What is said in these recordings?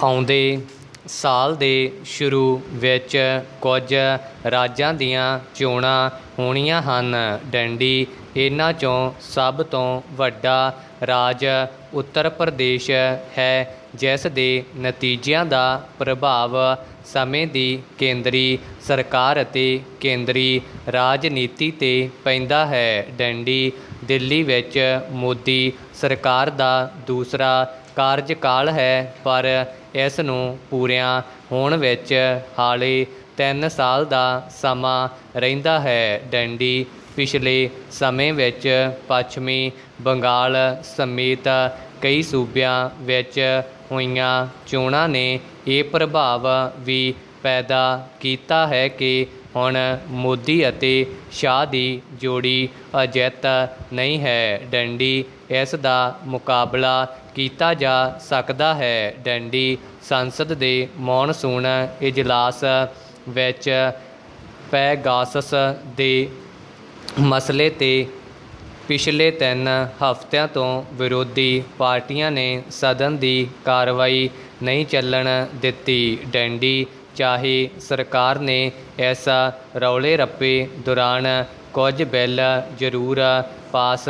ਆਉਂਦੇ ਸਾਲ ਦੇ ਸ਼ੁਰੂ ਵਿੱਚ ਕੁਝ ਰਾਜਾਂ ਦੀਆਂ ਚੋਣਾਂ ਹੋਣੀਆਂ ਹਨ। ਡੰਡੀ ਇਹਨਾਂ 'ਚੋਂ ਸਭ ਤੋਂ ਵੱਡਾ ਰਾਜ ਉੱਤਰ ਪ੍ਰਦੇਸ਼ ਹੈ, ਜਿਸ ਦੇ ਨਤੀਜਿਆਂ ਦਾ ਪ੍ਰਭਾਵ ਸਮੇਂ ਦੀ ਕੇਂਦਰੀ ਸਰਕਾਰ ਅਤੇ ਕੇਂਦਰੀ ਰਾਜਨੀਤੀ 'ਤੇ ਪੈਂਦਾ ਹੈ। ਡੰਡੀ ਦਿੱਲੀ ਵਿੱਚ ਮੋਦੀ ਸਰਕਾਰ ਦਾ ਦੂਸਰਾ ਕਾਰਜਕਾਲ ਹੈ, ਪਰ ਇਸ ਨੂੰ ਪੂਰਿਆਂ ਹੋਣ ਵਿੱਚ ਹਾਲੇ 3 ਸਾਲ ਦਾ ਸਮਾਂ ਰਹਿੰਦਾ ਹੈ। ਡੰਡੀ ਪਿਛਲੇ ਸਮੇਂ ਵਿੱਚ ਪੱਛਮੀ ਬੰਗਾਲ ਸਮੇਤ ਕਈ ਸੂਬਿਆਂ ਵਿੱਚ ਹੋਈਆਂ ਚੋਣਾਂ ਨੇ ਇਹ ਪ੍ਰਭਾਵ ਵੀ ਪੈਦਾ ਕੀਤਾ ਹੈ ਕਿ ਹੁਣ ਮੋਦੀ ਅਤੇ ਸ਼ਾਹ ਦੀ ਜੋੜੀ ਅਜਿੱਤ ਨਹੀਂ ਹੈ। ਡੰਡੀ ਇਸ ਦਾ ਮੁਕਾਬਲਾ ਕੀਤਾ ਜਾ ਸਕਦਾ ਹੈ। ਡੰਡੀ ਸੰਸਦ ਦੇ ਮੌਨਸੂਨ ਇਜਲਾਸ ਵਿੱਚ ਪੈਗਾਸਸ ਦੇ ਮਸਲੇ 'ਤੇ ਪਿਛਲੇ 3 ਹਫ਼ਤਿਆਂ ਤੋਂ ਵਿਰੋਧੀ ਪਾਰਟੀਆਂ ਨੇ ਸਦਨ ਦੀ ਕਾਰਵਾਈ ਨਹੀਂ ਚੱਲਣ ਦਿੱਤੀ। ਡੰਡੀ ਚਾਹੇ ਸਰਕਾਰ ਨੇ ਇਸ ਰੌਲੇ ਰੱਪੇ ਦੌਰਾਨ ਕੁਝ ਬਿੱਲ ਜ਼ਰੂਰ ਪਾਸ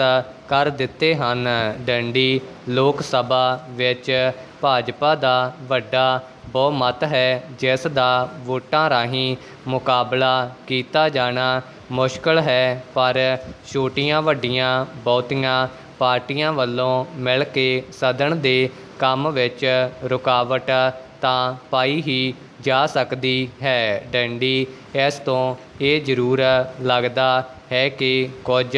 ਕਰ ਦਿੱਤੇ ਹਨ। ਡੰਡੀ ਲੋਕ ਸਭਾ ਵਿੱਚ ਭਾਜਪਾ ਦਾ ਵੱਡਾ ਬਹੁਮਤ ਹੈ, ਜਿਸ ਦਾ ਵੋਟਾਂ ਰਾਹੀਂ ਮੁਕਾਬਲਾ ਕੀਤਾ ਜਾਣਾ ਮੁਸ਼ਕਲ ਹੈ, ਪਰ ਛੋਟੀਆਂ ਵੱਡੀਆਂ ਬਹੁਤੀਆਂ ਪਾਰਟੀਆਂ ਵੱਲੋਂ ਮਿਲ ਕੇ ਸਦਨ ਦੇ ਕੰਮ ਵਿੱਚ ਰੁਕਾਵਟ ਤਾਂ ਪਾਈ ਹੀ ਜਾ ਸਕਦੀ ਹੈ। ਡੰਡੀ ਇਸ ਤੋਂ ਇਹ ਜ਼ਰੂਰ ਲੱਗਦਾ ਹੈ ਕਿ ਕੁਝ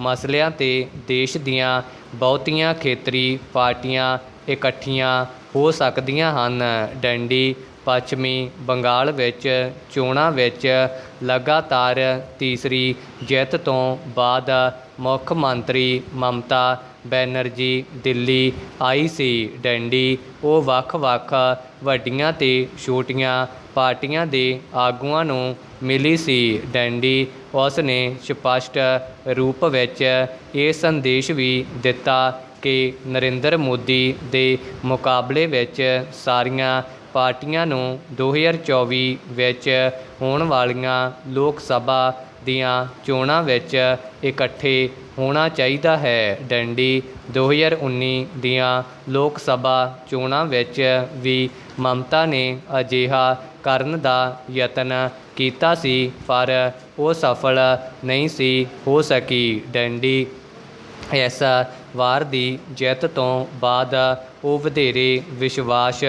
ਮਸਲਿਆਂ 'ਤੇ ਦੇਸ਼ ਦੀਆਂ ਬਹੁਤੀਆਂ ਖੇਤਰੀ ਪਾਰਟੀਆਂ ਇਕੱਠੀਆਂ ਹੋ ਸਕਦੀਆਂ ਹਨ। ਡੰਡੀ ਪੱਛਮੀ ਬੰਗਾਲ ਵਿੱਚ ਚੋਣਾਂ ਵਿੱਚ ਲਗਾਤਾਰ ਤੀਸਰੀ ਜਿੱਤ ਤੋਂ ਬਾਅਦ ਮੁੱਖ ਮੰਤਰੀ ਮਮਤਾ ਬੈਨਰਜੀ ਦਿੱਲੀ ਆਈ ਸੀ। ਡੰਡੀ ਉਹ ਵੱਖ-ਵੱਖ ਵੱਡੀਆਂ ਤੇ ਛੋਟੀਆਂ ਪਾਰਟੀਆਂ ਦੇ ਆਗੂਆਂ ਨੂੰ ਮਿਲੀ ਸੀ। ਡੰਡੀ ਉਸ ਨੇ ਸਪਸ਼ਟ ਰੂਪ ਵਿੱਚ ਇਹ ਸੰਦੇਸ਼ ਵੀ ਦਿੱਤਾ ਕਿ ਨਰਿੰਦਰ ਮੋਦੀ ਦੇ ਮੁਕਾਬਲੇ ਵਿੱਚ ਸਾਰੀਆਂ ਪਾਰਟੀਆਂ ਨੂੰ 2024 ਵਿੱਚ ਹੋਣ ਵਾਲੀਆਂ ਲੋਕ ਸਭਾ ਦੀਆਂ ਚੋਣਾਂ ਵਿੱਚ ਇਕੱਠੇ ਹੋਣਾ ਚਾਹੀਦਾ ਹੈ। ਡੰਡੀ 2019 ਦੀਆਂ ਲੋਕ ਸਭਾ ਚੋਣਾਂ ਵਿੱਚ ਵੀ ਮਮਤਾ ਨੇ ਅਜਿਹਾ ਕਰਨ ਦਾ ਯਤਨ ਕੀਤਾ ਸੀ, ਪਰ ਉਹ ਸਫਲ ਨਹੀਂ ਸੀ ਹੋ ਸਕੀ। ਡੰਡੀ ਇਸ ਵਾਰ ਦੀ ਜਿੱਤ ਤੋਂ ਬਾਅਦ ਉਹ ਵਧੇਰੇ ਵਿਸ਼ਵਾਸ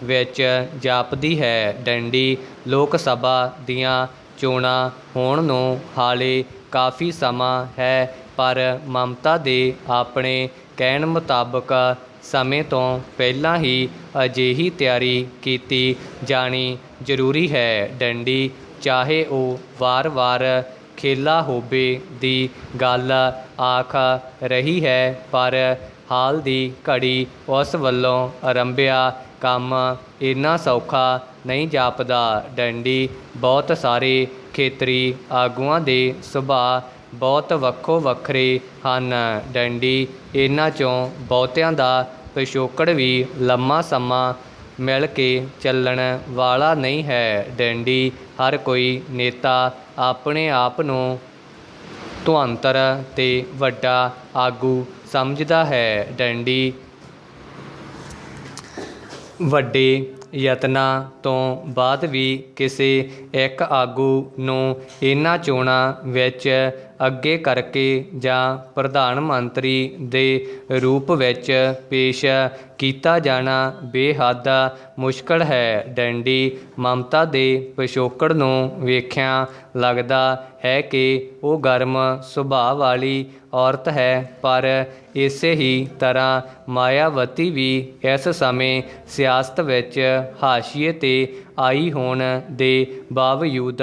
ਵਿੱਚ ਜਾਪਦੀ ਹੈ। ਡੰਡੀ ਲੋਕ ਸਭਾ ਦੀਆਂ ਚੋਣਾਂ ਹੋਣ ਨੂੰ ਹਾਲੇ ਕਾਫੀ ਸਮਾਂ ਹੈ, ਪਰ ਮਮਤਾ ਦੇ ਆਪਣੇ ਕਹਿਣ ਮੁਤਾਬਕ ਸਮੇਂ ਤੋਂ ਪਹਿਲਾਂ ਹੀ ਅਜਿਹੀ ਤਿਆਰੀ ਕੀਤੀ ਜਾਣੀ ਜ਼ਰੂਰੀ ਹੈ। ਡੰਡੀ ਚਾਹੇ ਉਹ ਵਾਰ-ਵਾਰ ਖੇਲਾ ਹੋਬੇ ਦੀ ਗੱਲ ਆਖ ਰਹੀ ਹੈ, ਪਰ ਹਾਲ ਦੀ ਘੜੀ ਉਸ ਵੱਲੋਂ ਆਰੰਭਿਆ ਕੰਮ ਇੰਨਾ ਸੌਖਾ ਨਹੀਂ ਜਾਪਦਾ। ਡੰਡੀ ਬਹੁਤ ਸਾਰੇ ਖੇਤਰੀ ਆਗੂਆਂ ਦੇ ਸੁਭਾਅ ਬਹੁਤ ਵੱਖੋ-ਵੱਖਰੇ ਹਨ। ਡੰਡੀ ਇਹਨਾਂ 'ਚੋਂ ਬਹੁਤਿਆਂ ਦਾ ਪਿਛੋਕੜ ਵੀ ਲੰਮਾ ਸਮਾਂ ਮਿਲ ਕੇ ਚੱਲਣ ਵਾਲਾ ਨਹੀਂ ਹੈ। ਡੰਡੀ ਹਰ ਕੋਈ ਨੇਤਾ ਆਪਣੇ ਆਪ ਨੂੰ ਧੁਰੰਧਰ ਤੇ ਵੱਡਾ ਆਗੂ ਸਮਝਦਾ ਹੈ। ਡੰਡੀ ਵੱਡੇ ਯਤਨਾਂ ਤੋਂ ਬਾਅਦ ਵੀ ਕਿਸੇ ਇੱਕ ਆਗੂ ਨੂੰ ਇਹਨਾਂ ਚੋਣਾਂ ਵਿੱਚ ਅੱਗੇ ਕਰਕੇ ਜਾਂ ਪ੍ਰਧਾਨ ਮੰਤਰੀ ਦੇ ਰੂਪ ਵਿੱਚ ਪੇਸ਼ ਕੀਤਾ ਜਾਣਾ ਬੇਹੱਦ ਮੁਸ਼ਕਲ ਹੈ। ਡੰਡੀ ਮਮਤਾ ਦੇ ਪਿਛੋਕੜ ਨੂੰ ਵੇਖਿਆ ਲੱਗਦਾ ਹੈ ਕਿ ਉਹ ਗਰਮ ਸੁਭਾਅ ਵਾਲੀ ਔਰਤ ਹੈ, ਪਰ ਇਸੇ ਹੀ ਤਰ੍ਹਾਂ ਮਾਇਆਵਤੀ ਵੀ ਇਸ ਸਮੇਂ ਸਿਆਸਤ ਵਿੱਚ ਹਾਸ਼ੀਏ 'ਤੇ ਆਈ ਹੋਣ ਦੇ ਬਾਵਜੂਦ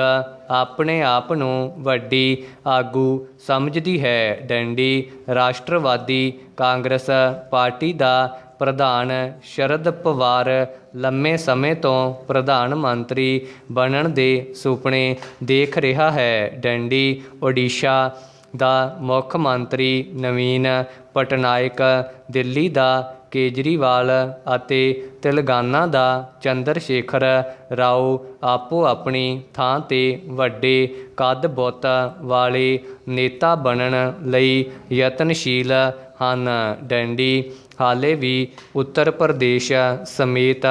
ਆਪਣੇ ਆਪ ਨੂੰ ਵੱਡੀ ਆਗੂ ਸਮਝਦੀ ਹੈ। ਡੰਡੀ ਰਾਸ਼ਟਰਵਾਦੀ ਕਾਂਗਰਸ ਪਾਰਟੀ ਦਾ ਪ੍ਰਧਾਨ ਸ਼ਰਦ ਪਵਾਰ ਲੰਮੇ ਸਮੇਂ ਤੋਂ ਪ੍ਰਧਾਨ ਮੰਤਰੀ ਬਣਨ ਦੇ ਸੁਪਨੇ ਦੇਖ ਰਿਹਾ ਹੈ। ਡੰਡੀ ਓਡੀਸ਼ਾ ਦਾ ਮੁੱਖ ਮੰਤਰੀ ਨਵੀਨ ਪਟਨਾਇਕ ਦਿੱਲੀ ਦਾ ਕੇਜਰੀਵਾਲ ਅਤੇ ਤੇਲੰਗਾਨਾ ਦਾ ਚੰਦਰ ਸ਼ੇਖਰ ਰਾਓ ਆਪੋ ਆਪਣੀ ਥਾਂ 'ਤੇ ਵੱਡੇ ਕੱਦ ਬੁੱਤ ਵਾਲੇ ਨੇਤਾ ਬਣਨ ਲਈ ਯਤਨਸ਼ੀਲ ਹਨ। ਡੈਂਡੀ ਹਾਲੇ ਵੀ ਉੱਤਰ ਪ੍ਰਦੇਸ਼ ਸਮੇਤ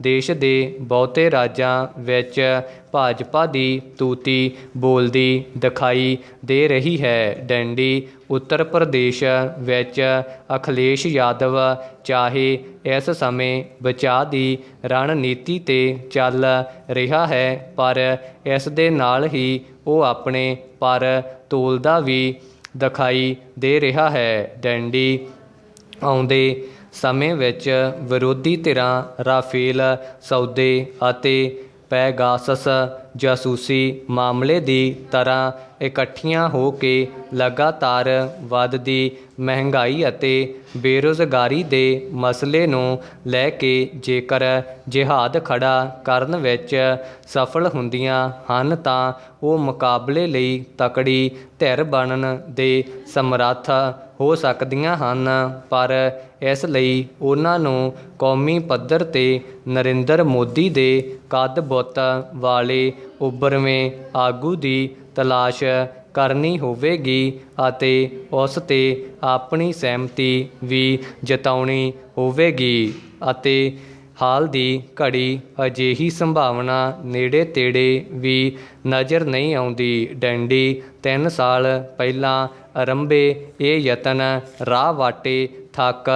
ਦੇਸ਼ ਦੇ ਬਹੁਤੇ ਰਾਜਾਂ ਵਿੱਚ ਭਾਜਪਾ ਦੀ ਤੂਤੀ ਬੋਲਦੀ ਦਿਖਾਈ ਦੇ ਰਹੀ ਹੈ। ਡੈਂਡੀ ਉੱਤਰ ਪ੍ਰਦੇਸ਼ ਵਿੱਚ ਅਖਿਲੇਸ਼ ਯਾਦਵ ਚਾਹੇ ਇਸ ਸਮੇਂ ਬਚਾਅ ਦੀ ਰਣਨੀਤੀ 'ਤੇ ਚੱਲ ਰਿਹਾ ਹੈ, ਪਰ ਇਸ ਦੇ ਨਾਲ ਹੀ ਉਹ ਆਪਣੇ ਪਰ ਤੋਲਦਾ ਵੀ ਦਿਖਾਈ ਦੇ ਰਿਹਾ ਹੈ। ਡੈਂਡੀ ਆਉਂਦੇ ਸਮੇਂ ਵਿੱਚ ਵਿਰੋਧੀ ਧਿਰਾਂ ਰਾਫੇਲ ਸੌਦੇ ਅਤੇ ਪੈਗਾਸਸ ਜਾਸੂਸੀ ਮਾਮਲੇ ਦੀ ਤਰ੍ਹਾਂ ਇਕੱਠੀਆਂ ਹੋ ਕੇ ਲਗਾਤਾਰ ਵੱਧਦੀ ਮਹਿੰਗਾਈ ਅਤੇ ਬੇਰੁਜ਼ਗਾਰੀ ਦੇ ਮਸਲੇ ਨੂੰ ਲੈ ਕੇ ਜੇਕਰ ਜਿਹਾਦ ਖੜ੍ਹਾ ਕਰਨ ਵਿੱਚ ਸਫਲ ਹੁੰਦੀਆਂ ਹਨ ਤਾਂ ਉਹ ਮੁਕਾਬਲੇ ਲਈ ਤਕੜੀ ਧਿਰ ਬਣਨ ਦੇ ਸਮਰੱਥ ਹੋ ਸਕਦੀਆਂ ਹਨ, ਪਰ ਇਸ ਲਈ ਉਹਨਾਂ ਨੂੰ ਕੌਮੀ ਪੱਧਰ 'ਤੇ ਨਰਿੰਦਰ ਮੋਦੀ ਦੇ ਕੱਦ ਬੁੱਤ ਵਾਲੇ ਉੱਭਰਵੇਂ ਆਗੂ ਦੀ ਤਲਾਸ਼ ਕਰਨੀ ਹੋਵੇਗੀ ਅਤੇ ਉਸ 'ਤੇ ਆਪਣੀ ਸਹਿਮਤੀ ਵੀ ਜਤਾਉਣੀ ਹੋਵੇਗੀ। ਅਤੇ ਹਾਲ ਦੀ ਘੜੀ ਅਜਿਹੀ ਸੰਭਾਵਨਾ ਨੇੜੇ ਤੇੜੇ ਵੀ ਨਜ਼ਰ ਨਹੀਂ ਆਉਂਦੀ। ਡੈਂਡੀ 3 ਸਾਲ ਪਹਿਲਾਂ ਆਰੰਭੇ ਇਹ ਯਤਨ ਰਾਹ ਵਾਟੇ ਥੱਕ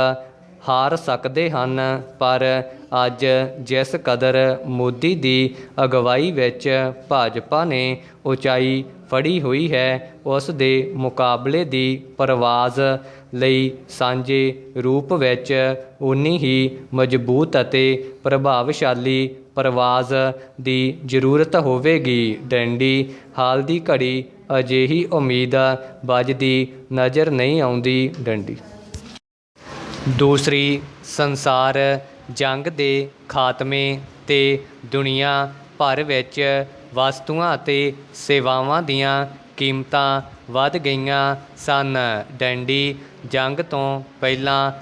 ਹਾਰ ਸਕਦੇ ਹਨ, ਪਰ ਅੱਜ ਜਿਸ ਕਦਰ ਮੋਦੀ ਦੀ ਅਗਵਾਈ ਵਿੱਚ ਭਾਜਪਾ ਨੇ ਉਚਾਈ ਫੜੀ ਹੋਈ ਹੈ, ਉਸ ਦੇ ਮੁਕਾਬਲੇ ਦੀ ਪਰਵਾਜ਼ ਲਈ ਸਾਂਝੇ ਰੂਪ ਵਿੱਚ ਓਨੀ ਹੀ ਮਜ਼ਬੂਤ ਅਤੇ ਪ੍ਰਭਾਵਸ਼ਾਲੀ ਪਰਵਾਜ਼ ਦੀ ਜ਼ਰੂਰਤ ਹੋਵੇਗੀ। ਡੈਂਡੀ ਹਾਲ ਦੀ ਘੜੀ ਅਜਿਹੀ ਉਮੀਦ ਵੱਜਦੀ ਨਜ਼ਰ ਨਹੀਂ ਆਉਂਦੀ। ਡੈਂਡੀ ਦੂਸਰੀ ਸੰਸਾਰ ਜੰਗ ਦੇ ਖਾਤਮੇ 'ਤੇ ਦੁਨੀਆ ਭਰ ਵਿੱਚ ਵਸਤੂਆਂ ਅਤੇ ਸੇਵਾਵਾਂ ਦੀਆਂ ਕੀਮਤਾਂ ਵੱਧ ਗਈਆਂ ਸਨ। ਡੈਂਡੀ ਜੰਗ ਤੋਂ ਪਹਿਲਾਂ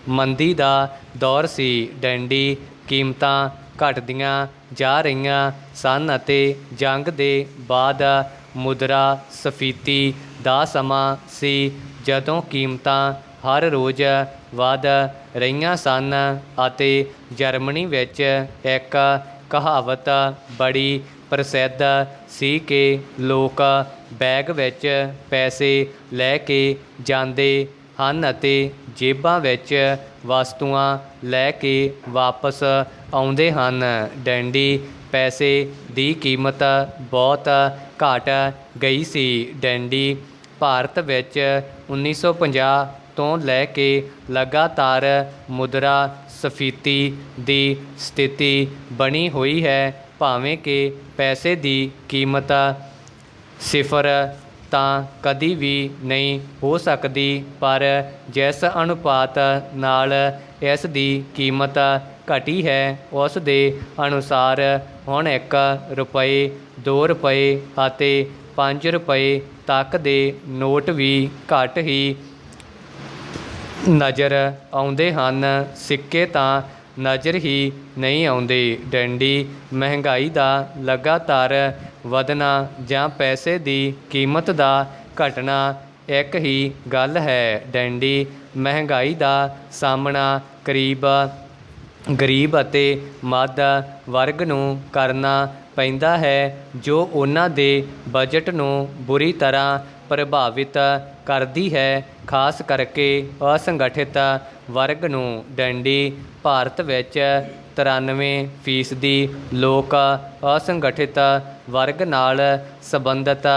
ਮੰਦੀ ਦਾ ਦੌਰ ਸੀ। ਡੈਂਡੀ ਕੀਮਤਾਂ ਘਟਦੀਆਂ ਜਾ ਰਹੀਆਂ ਸਨ ਅਤੇ ਜੰਗ ਦੇ ਬਾਅਦ ਮੁਦਰਾ ਸਫੀਤੀ ਦਾ ਸਮਾਂ ਸੀ, ਜਦੋਂ ਕੀਮਤਾਂ ਹਰ ਰੋਜ਼ ਵਧ ਰਹੀਆਂ ਸਨ ਅਤੇ ਜਰਮਨੀ ਵਿੱਚ ਇੱਕ ਕਹਾਵਤ ਬੜੀ ਪ੍ਰਸਿੱਧ ਸੀ ਕਿ ਲੋਕ ਬੈਗ ਵਿੱਚ ਪੈਸੇ ਲੈ ਕੇ ਜਾਂਦੇ ਹਨ ਅਤੇ ਜੇਬਾਂ ਵਿੱਚ ਵਸਤੂਆਂ ਲੈ ਕੇ ਵਾਪਸ ਆਉਂਦੇ ਹਨ। ਡੈਂਡੀ ਪੈਸੇ ਦੀ ਕੀਮਤ ਬਹੁਤ ਘਟ ਗਈ ਸੀ। ਡੈਂਡੀ ਭਾਰਤ ਵਿੱਚ 1950 ਤੋਂ ਲੈ ਕੇ ਲਗਾਤਾਰ ਮੁਦਰਾ ਸਫੀਤੀ ਦੀ ਸਥਿਤੀ ਬਣੀ ਹੋਈ ਹੈ। ਭਾਵੇਂ ਕਿ ਪੈਸੇ ਦੀ ਕੀਮਤ ਸਿਫਰ ਤਾਂ ਕਦੀ ਵੀ ਨਹੀਂ ਹੋ ਸਕਦੀ, ਪਰ ਜਿਸ ਅਨੁਪਾਤ ਨਾਲ ਇਸ ਦੀ ਕੀਮਤ ਘਟੀ ਹੈ, ਉਸ ਦੇ ਅਨੁਸਾਰ ਹੁਣ 1 ਰੁਪਏ, 2 ਰੁਪਏ ਅਤੇ 5 ਰੁਪਏ ਤੱਕ ਦੇ ਨੋਟ ਵੀ ਘੱਟ ਹੀ ਨਜ਼ਰ ਆਉਂਦੇ ਹਨ। ਸਿੱਕੇ ਤਾਂ ਨਜ਼ਰ ਹੀ ਨਹੀਂ ਆਉਂਦੇ। ਡੈਂਡੀ ਮਹਿੰਗਾਈ ਦਾ ਲਗਾਤਾਰ ਵਧਣਾ ਜਾਂ ਪੈਸੇ ਦੀ ਕੀਮਤ ਦਾ ਘਟਣਾ ਇੱਕ ਹੀ ਗੱਲ ਹੈ। ਡੈਂਡੀ ਮਹਿੰਗਾਈ ਦਾ ਸਾਹਮਣਾ ਗਰੀਬ ਅਤੇ ਮੱਧ ਵਰਗ ਨੂੰ ਕਰਨਾ ਪੈਂਦਾ ਹੈ, ਜੋ ਉਹਨਾਂ ਦੇ ਬਜਟ ਨੂੰ ਬੁਰੀ ਤਰ੍ਹਾਂ ਪ੍ਰਭਾਵਿਤ ਕਰਦੀ ਹੈ, ਖਾਸ ਕਰਕੇ ਅਸੰਗਠਿਤ ਵਰਗ ਨੂੰ। ਡੈਂਡੀ ਭਾਰਤ ਵਿੱਚ 93% ਲੋਕ ਅਸੰਗਠਿਤ ਵਰਗ ਨਾਲ ਸੰਬੰਧਿਤ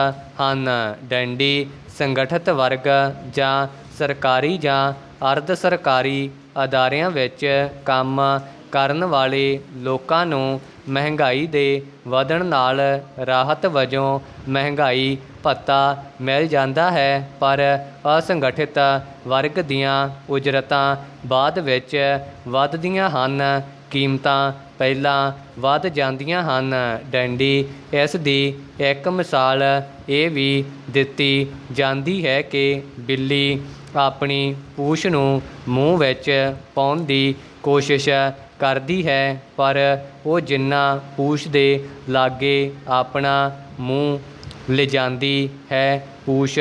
ਹਨ। ਡੈਂਡੀ ਸੰਗਠਿਤ ਵਰਗ ਜਾਂ ਸਰਕਾਰੀ ਜਾਂ ਅਰਧ ਸਰਕਾਰੀ ਅਦਾਰਿਆਂ ਵਿੱਚ ਕੰਮ ਕਰਨ ਵਾਲੇ ਲੋਕਾਂ ਨੂੰ ਮਹਿੰਗਾਈ ਦੇ ਵਧਣ ਨਾਲ ਰਾਹਤ ਵਜੋਂ ਮਹਿੰਗਾਈ ਭੱਤਾ ਮਿਲ ਜਾਂਦਾ ਹੈ, ਪਰ ਅਸੰਗਠਿਤ ਵਰਗ ਦੀਆਂ ਉਜਰਤਾਂ ਬਾਅਦ ਵਿੱਚ ਵੱਧਦੀਆਂ ਹਨ, ਕੀਮਤਾਂ ਪਹਿਲਾਂ ਵੱਧ ਜਾਂਦੀਆਂ ਹਨ। ਡੈਂਡੀ ਇਸ ਦੀ ਇੱਕ ਮਿਸਾਲ ਇਹ ਵੀ ਦਿੱਤੀ ਜਾਂਦੀ ਹੈ ਕਿ ਬਿੱਲੀ ਆਪਣੀ ਪੂਛ ਨੂੰ ਮੂੰਹ ਵਿੱਚ ਪਾਉਣ ਦੀ ਕੋਸ਼ਿਸ਼ ਕਰਦੀ ਹੈ, ਪਰ ਉਹ ਜਿੰਨਾ ਪੂਛ ਦੇ ਲਾਗੇ ਆਪਣਾ ਮੂੰਹ ਲਿਜਾਂਦੀ ਹੈ, ਪੂਛ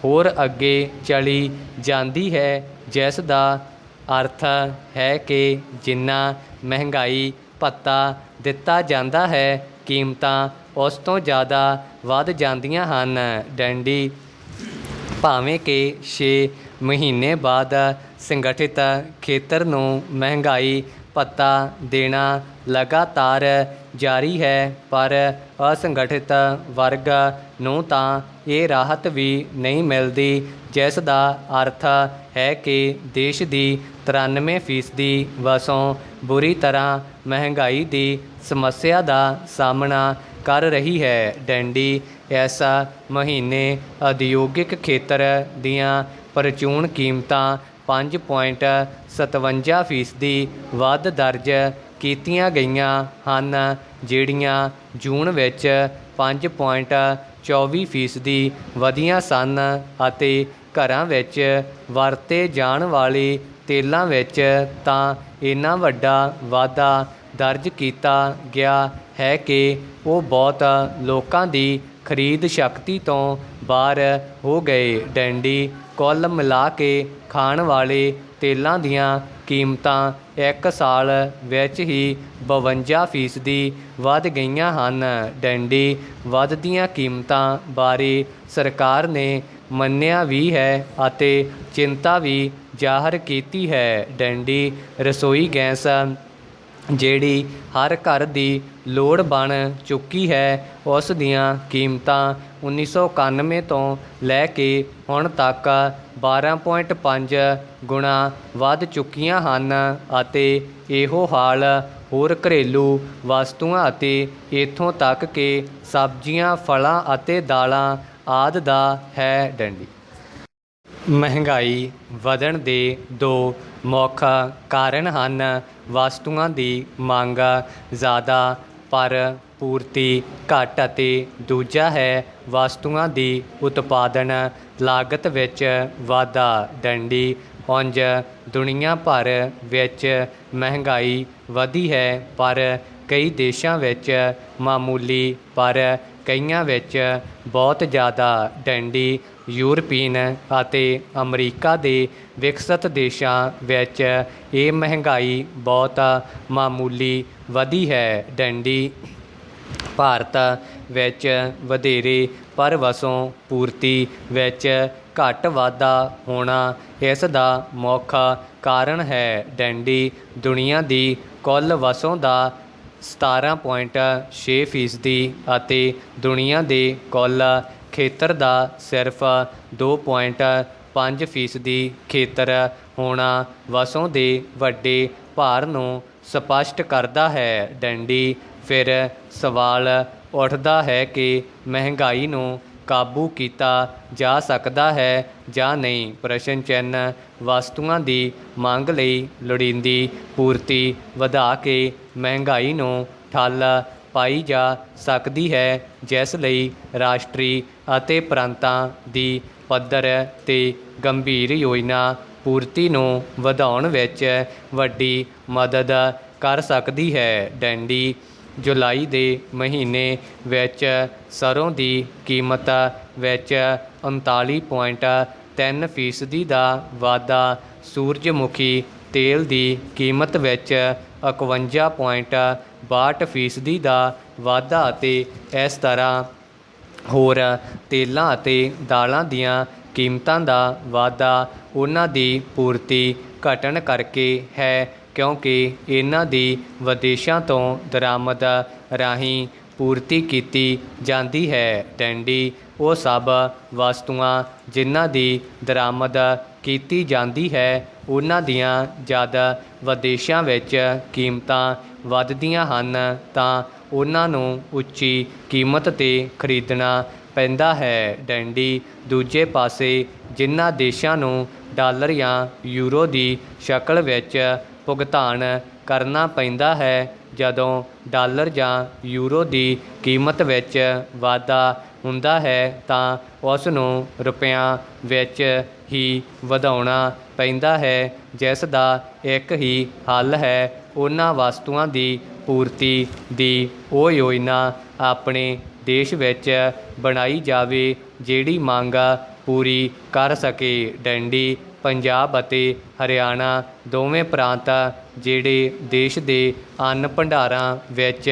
ਹੋਰ ਅੱਗੇ ਚਲੀ ਜਾਂਦੀ ਹੈ, ਜਿਸ ਦਾ ਅਰਥ ਹੈ ਕਿ ਜਿੰਨਾ ਮਹਿੰਗਾਈ ਭੱਤਾ ਦਿੱਤਾ ਜਾਂਦਾ ਹੈ, ਕੀਮਤਾਂ ਉਸ ਤੋਂ ਜ਼ਿਆਦਾ ਵੱਧ ਜਾਂਦੀਆਂ ਹਨ। ਡੈਂਡੀ ਭਾਵੇਂ ਕਿ 6 ਮਹੀਨੇ ਬਾਅਦ ਸੰਗਠਿਤ ਖੇਤਰ ਨੂੰ ਮਹਿੰਗਾਈ ਭੱਤਾ ਦੇਣਾ ਲਗਾਤਾਰ ਜਾਰੀ ਹੈ, ਪਰ ਅਸੰਗਠਿਤ ਵਰਗ ਨੂੰ ਤਾਂ ਇਹ ਰਾਹਤ ਵੀ ਨਹੀਂ ਮਿਲਦੀ, ਜਿਸ ਦਾ ਅਰਥ ਹੈ ਕਿ ਦੇਸ਼ ਦੀ 93% ਵਸੋਂ ਬੁਰੀ ਤਰ੍ਹਾਂ ਮਹਿੰਗਾਈ ਦੀ ਸਮੱਸਿਆ ਦਾ ਸਾਹਮਣਾ ਕਰ ਰਹੀ ਹੈ। ਡੈਂਡੀ ਇਸ ਮਹੀਨੇ ਉਦਯੋਗਿਕ ਖੇਤਰ ਦੀਆਂ ਪ੍ਰਚੂਨ ਕੀਮਤਾਂ 5.57% ਵੱਧ ਦਰਜ ਕੀਤੀਆਂ ਗਈਆਂ ਹਨ, ਜਿਹੜੀਆਂ ਜੂਨ ਵਿੱਚ 5.24% ਵਧੀਆਂ ਸਨ, ਅਤੇ ਘਰਾਂ ਵਿੱਚ ਵਰਤੇ ਜਾਣ ਵਾਲੇ ਤੇਲਾਂ ਵਿੱਚ ਤਾਂ ਇੰਨਾ ਵੱਡਾ ਵਾਧਾ ਦਰਜ ਕੀਤਾ ਗਿਆ ਹੈ ਕਿ ਉਹ ਬਹੁਤ ਲੋਕਾਂ ਦੀ ਖਰੀਦ ਸ਼ਕਤੀ ਤੋਂ ਬਾਹਰ ਹੋ ਗਏ। ਡੈਂਡੀ ਕੁੱਲ ਮਿਲਾ ਕੇ ਖਾਣ ਵਾਲੇ ਤੇਲਾਂ ਦੀਆਂ ਕੀਮਤਾਂ ਇੱਕ ਸਾਲ ਵਿੱਚ ਹੀ 52% ਵੱਧ ਗਈਆਂ ਹਨ। ਡੈਂਡੀ ਵੱਧਦੀਆਂ ਕੀਮਤਾਂ ਬਾਰੇ ਸਰਕਾਰ ਨੇ ਮੰਨਿਆ ਵੀ ਹੈ ਅਤੇ ਚਿੰਤਾ ਵੀ ਜ਼ਾਹਰ ਕੀਤੀ ਹੈ। ਡੈਂਡੀ ਰਸੋਈ ਗੈਸ, ਜਿਹੜੀ ਹਰ ਘਰ ਦੀ ਲੋੜ ਬਣ ਚੁੱਕੀ ਹੈ, ਉਸ ਦੀਆਂ ਕੀਮਤਾਂ 1991 ਤੋਂ ਲੈ ਕੇ ਹੁਣ ਤੱਕ 12.5 ਗੁਣਾ ਵੱਧ ਚੁੱਕੀਆਂ ਹਨ, ਅਤੇ ਇਹੋ ਹਾਲ ਹੋਰ ਘਰੇਲੂ ਵਸਤੂਆਂ ਅਤੇ ਇੱਥੋਂ ਤੱਕ ਕਿ ਸਬਜ਼ੀਆਂ, ਫਲਾਂ ਅਤੇ ਦਾਲਾਂ ਆਦਿ ਦਾ ਹੈ। ਡੈਂਡੀ ਮਹਿੰਗਾਈ ਵਧਣ ਦੇ 2 ਮੁੱਖ ਕਾਰਨ ਹਨ। ਵਸਤੂਆਂ ਦੀ ਮੰਗ ਜ਼ਿਆਦਾ ਪਰ ਪੂਰਤੀ ਘੱਟ, ਅਤੇ ਦੂਜਾ ਹੈ ਵਸਤੂਆਂ ਦੀ ਉਤਪਾਦਨ ਲਾਗਤ ਵਿੱਚ ਵਾਧਾ। ਡੈਂਡੀ ਉਂਝ ਦੁਨੀਆ ਭਰ ਵਿੱਚ ਮਹਿੰਗਾਈ ਵਧੀ ਹੈ, ਪਰ ਕਈ ਦੇਸ਼ਾਂ ਵਿੱਚ ਮਾਮੂਲੀ, ਪਰ ਕਈਆਂ ਵਿੱਚ ਬਹੁਤ ਜ਼ਿਆਦਾ। ਡੈਂਡੀ ਯੂਰਪੀਨ ਅਤੇ ਅਮਰੀਕਾ ਦੇ ਵਿਕਸਤ ਦੇਸ਼ਾਂ ਵਿੱਚ ਇਹ ਮਹਿੰਗਾਈ ਬਹੁਤ ਮਾਮੂਲੀ ਵਧੀ ਹੈ। ਡੈਂਡੀ ਭਾਰਤ ਵਿੱਚ ਵਧੇਰੇ ਪਰ ਵਸੋਂ ਪੂਰਤੀ ਵਿੱਚ ਘੱਟ ਵਾਧਾ ਹੋਣਾ ਇਸ ਦਾ ਮੁੱਖ ਕਾਰਨ ਹੈ। ਡੈਂਡੀ ਦੁਨੀਆ ਦੀ ਕੁੱਲ ਵਸੋਂ ਦਾ 17.6% ਅਤੇ ਦੁਨੀਆ ਦੇ ਕੁੱਲ ਖੇਤਰ ਦਾ ਸਿਰਫ 2.5% ਖੇਤਰ ਹੋਣਾ ਵਸੋਂ ਦੇ ਵੱਡੇ ਭਾਰ ਨੂੰ ਸਪਸ਼ਟ ਕਰਦਾ ਹੈ। ਡੈਂਡੀ ਫਿਰ ਸਵਾਲ ਉੱਠਦਾ ਹੈ ਕਿ ਮਹਿੰਗਾਈ ਨੂੰ ਕਾਬੂ ਕੀਤਾ ਜਾ ਸਕਦਾ ਹੈ ਜਾਂ ਨਹੀਂ। ਪ੍ਰਸ਼ਨ ਚਿੰਨ੍ਹ ਵਸਤੂਆਂ ਦੀ ਮੰਗ ਲਈ ਲੋੜੀਂਦੀ ਪੂਰਤੀ ਵਧਾ ਕੇ ਮਹਿੰਗਾਈ ਨੂੰ ਠੱਲ੍ਹ ਪਾਈ ਜਾ ਸਕਦੀ ਹੈ, ਜਿਸ ਲਈ ਰਾਸ਼ਟਰੀ ਅਤੇ ਪ੍ਰਾਂਤਾਂ ਦੀ ਪੱਧਰ 'ਤੇ ਗੰਭੀਰ ਯੋਜਨਾ ਪੂਰਤੀ ਨੂੰ ਵਧਾਉਣ ਵਿੱਚ ਵੱਡੀ ਮਦਦ ਕਰ ਸਕਦੀ ਹੈ। ਡੈਂਡੀ ਜੁਲਾਈ ਦੇ ਮਹੀਨੇ ਵਿੱਚ ਸਰੋਂ ਦੀ ਕੀਮਤ ਵਿੱਚ 39.3% ਦਾ ਵਾਧਾ, ਸੂਰਜਮੁਖੀ ਤੇਲ ਦੀ ਕੀਮਤ ਵਿੱਚ 51.62% ਦਾ ਵਾਧਾ, ਅਤੇ ਇਸ ਤਰ੍ਹਾਂ ਹੋਰ ਤੇਲਾਂ ਅਤੇ ਦਾਲਾਂ ਦੀਆਂ ਕੀਮਤਾਂ ਦਾ ਵਾਧਾ ਉਹਨਾਂ ਦੀ ਪੂਰਤੀ ਘਟਣ ਕਰਕੇ ਹੈ, ਕਿਉਂਕਿ ਇਹਨਾਂ ਦੀ ਵਿਦੇਸ਼ਾਂ ਤੋਂ ਦਰਾਮਦ ਰਾਹੀਂ ਪੂਰਤੀ ਕੀਤੀ ਜਾਂਦੀ ਹੈ। ਡੈਂਡੀ ਉਹ ਸਭ ਵਸਤੂਆਂ ਜਿਨ੍ਹਾਂ ਦੀ ਦਰਾਮਦ ਕੀਤੀ ਜਾਂਦੀ ਹੈ, ਉਹਨਾਂ ਦੀਆਂ ਜਦ ਵਿਦੇਸ਼ਾਂ ਵਿੱਚ ਕੀਮਤਾਂ ਵੱਧਦੀਆਂ ਹਨ ਤਾਂ ਉਹਨਾਂ ਨੂੰ ਉੱਚੀ ਕੀਮਤ 'ਤੇ ਖਰੀਦਣਾ ਪੈਂਦਾ ਹੈ। ਡੈਂਡੀ ਦੂਜੇ ਪਾਸੇ ਜਿਨ੍ਹਾਂ ਦੇਸ਼ਾਂ ਨੂੰ ਡਾਲਰ ਜਾਂ ਯੂਰੋ ਦੀ ਸ਼ਕਲ ਵਿੱਚ ਭੁਗਤਾਨ ਕਰਨਾ ਪੈਂਦਾ ਹੈ, ਜਦੋਂ ਡਾਲਰ ਜਾਂ ਯੂਰੋ ਦੀ ਕੀਮਤ ਵਿੱਚ ਵਾਧਾ ਹੁੰਦਾ ਹੈ ਤਾਂ ਉਸ ਨੂੰ ਰੁਪਇਆਂ ਵਿੱਚ ਹੀ ਵਧਾਉਣਾ ਪੈਂਦਾ ਹੈ, ਜਿਸ ਦਾ ਇੱਕ ਹੀ ਹੱਲ ਹੈ ਉਹਨਾਂ ਵਸਤੂਆਂ ਦੀ ਪੂਰਤੀ ਦੀ ਉਹ ਯੋਜਨਾ ਆਪਣੇ ਦੇਸ਼ ਵਿੱਚ ਬਣਾਈ ਜਾਵੇ ਜਿਹੜੀ ਮੰਗ ਪੂਰੀ ਕਰ ਸਕੇ। ਡੰਡੀ ਪੰਜਾਬ ਅਤੇ ਹਰਿਆਣਾ ਦੋਵੇਂ ਪ੍ਰਾਂਤ ਜਿਹੜੇ ਦੇਸ਼ ਦੇ ਅੰਨ ਭੰਡਾਰਾਂ ਵਿੱਚ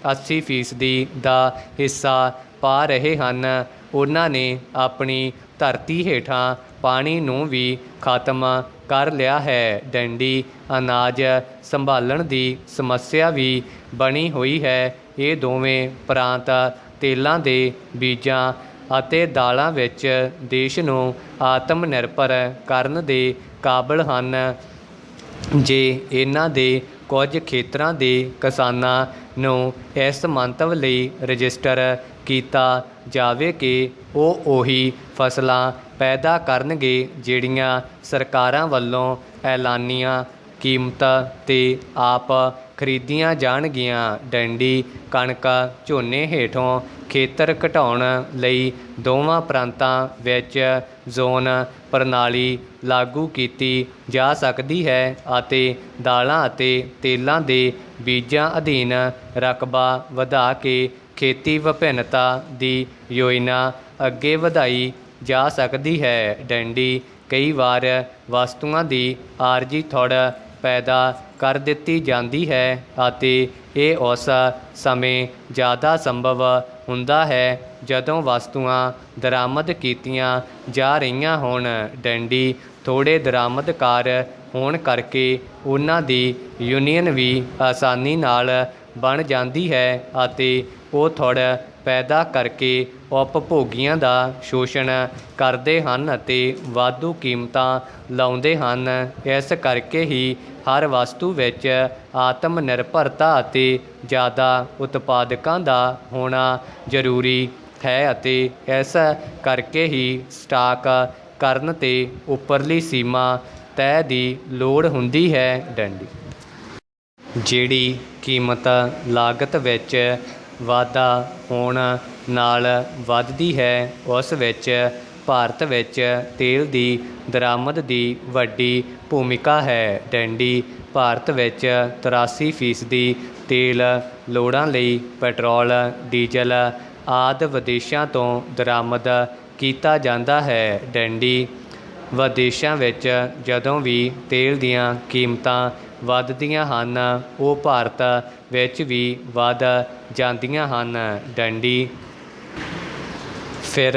80% ਦਾ ਹਿੱਸਾ ਪਾ ਰਹੇ ਹਨ, ਉਹਨਾਂ ਨੇ ਆਪਣੀ ਧਰਤੀ ਹੇਠਾਂ ਪਾਣੀ ਨੂੰ ਵੀ ਖਤਮ ਕਰ ਲਿਆ ਹੈ। ਡੰਡੀ ਅਨਾਜ ਸੰਭਾਲਣ ਦੀ ਸਮੱਸਿਆ ਵੀ ਬਣੀ ਹੋਈ ਹੈ। ਇਹ ਦੋਵੇਂ ਪ੍ਰਾਂਤ ਤੇਲਾਂ ਦੇ ਬੀਜਾਂ ਅਤੇ ਦਾਲਾਂ ਵਿੱਚ ਦੇਸ਼ ਨੂੰ ਆਤਮ ਨਿਰਭਰ ਕਰਨ ਦੇ ਕਾਬਲ ਹਨ। ਜੇ ਇਹਨਾਂ ਦੇ ਕੁਝ ਖੇਤਰਾਂ ਦੇ ਕਿਸਾਨਾਂ ਨੂੰ ਇਸ ਮੰਤਵ ਲਈ ਰਜਿਸਟਰ ਕੀਤਾ ਜਾਵੇ ਕਿ ਉਹ ਉਹੀ ਫਸਲਾਂ ਪੈਦਾ ਕਰਨਗੇ ਜਿਹੜੀਆਂ ਸਰਕਾਰਾਂ ਵੱਲੋਂ ਐਲਾਨੀਆਂ ਕੀਮਤ 'ਤੇ ਆਪ ਖਰੀਦੀਆਂ ਜਾਣਗੀਆਂ। ਡੰਡੀ ਕਣਕ ਝੋਨੇ ਹੇਠੋਂ ਖੇਤਰ ਘਟਾਉਣ ਲਈ ਦੋਵਾਂ ਪ੍ਰਾਂਤਾਂ ਵਿੱਚ ਜ਼ੋਨ ਪ੍ਰਣਾਲੀ ਲਾਗੂ ਕੀਤੀ ਜਾ ਸਕਦੀ ਹੈ ਅਤੇ ਦਾਲਾਂ ਅਤੇ ਤੇਲਾਂ ਦੇ ਬੀਜਾਂ ਅਧੀਨ ਰਕਬਾ ਵਧਾ ਕੇ ਖੇਤੀ ਵਿਭਿੰਨਤਾ ਦੀ ਯੋਜਨਾ ਅੱਗੇ ਵਧਾਈ ਜਾ ਸਕਦੀ ਹੈ। ਡੰਡੀ ਕਈ ਵਾਰ ਵਸਤੂਆਂ ਦੀ ਆਰਜ਼ੀ ਥੁੜ ਪੈਦਾ ਕਰ ਦਿੱਤੀ ਜਾਂਦੀ ਹੈ ਅਤੇ ਇਹ ਉਸ ਸਮੇਂ ਜ਼ਿਆਦਾ ਸੰਭਵ ਹੁੰਦਾ ਹੈ ਜਦੋਂ ਵਸਤੂਆਂ ਦਰਾਮਦ ਕੀਤੀਆਂ ਜਾ ਰਹੀਆਂ ਹੋਣ। ਡੰਡੀ ਥੋੜ੍ਹੇ ਦਰਾਮਦਕਾਰ ਹੋਣ ਕਰਕੇ ਉਹਨਾਂ ਦੀ ਯੂਨੀਅਨ ਵੀ ਆਸਾਨੀ ਨਾਲ ਬਣ ਜਾਂਦੀ ਹੈ ਅਤੇ ਉਹ ਥੁੜ ਪੈਦਾ ਕਰਕੇ ਉਪਭੋਗੀਆਂ ਦਾ ਸ਼ੋਸ਼ਣ ਕਰਦੇ ਹਨ ਅਤੇ ਵਾਧੂ ਕੀਮਤਾਂ ਲਾਉਂਦੇ ਹਨ। ਇਸ ਕਰਕੇ ਹੀ ਹਰ ਵਸਤੂ ਵਿੱਚ ਆਤਮ ਨਿਰਭਰਤਾ ਅਤੇ ਜ਼ਿਆਦਾ ਉਤਪਾਦਕਾਂ ਦਾ ਹੋਣਾ ਜ਼ਰੂਰੀ ਹੈ ਅਤੇ ਇਸ ਕਰਕੇ ਹੀ ਸਟਾਕ ਕਰਨ 'ਤੇ ਉੱਪਰਲੀ ਸੀਮਾ ਤੈਅ ਦੀ ਲੋੜ ਹੁੰਦੀ ਹੈ। ਡੰਡੀ ਜਿਹੜੀ ਕੀਮਤ ਲਾਗਤ ਵਿੱਚ ਵਾਧਾ ਹੋਣ ਨਾਲ ਵੱਧਦੀ ਹੈ, ਉਸ ਵਿੱਚ ਭਾਰਤ ਵਿੱਚ ਤੇਲ ਦੀ ਦਰਾਮਦ ਦੀ ਵੱਡੀ ਭੂਮਿਕਾ ਹੈ। ਡੰਡੀ ਭਾਰਤ ਵਿੱਚ 83% ਤੇਲ ਲੋੜਾਂ ਲਈ ਪੈਟਰੋਲ, ਡੀਜ਼ਲ ਆਦਿ ਵਿਦੇਸ਼ਾਂ ਤੋਂ ਦਰਾਮਦ ਕੀਤਾ ਜਾਂਦਾ ਹੈ। ਡੰਡੀ ਵਿਦੇਸ਼ਾਂ ਵਿੱਚ ਜਦੋਂ ਵੀ ਤੇਲ ਦੀਆਂ ਕੀਮਤਾਂ ਵੱਧਦੀਆਂ ਹਨ, ਉਹ ਭਾਰਤ ਵਿੱਚ ਵੀ ਵੱਧ ਜਾਂਦੀਆਂ ਹਨ। ਡੰਡੀ ਫਿਰ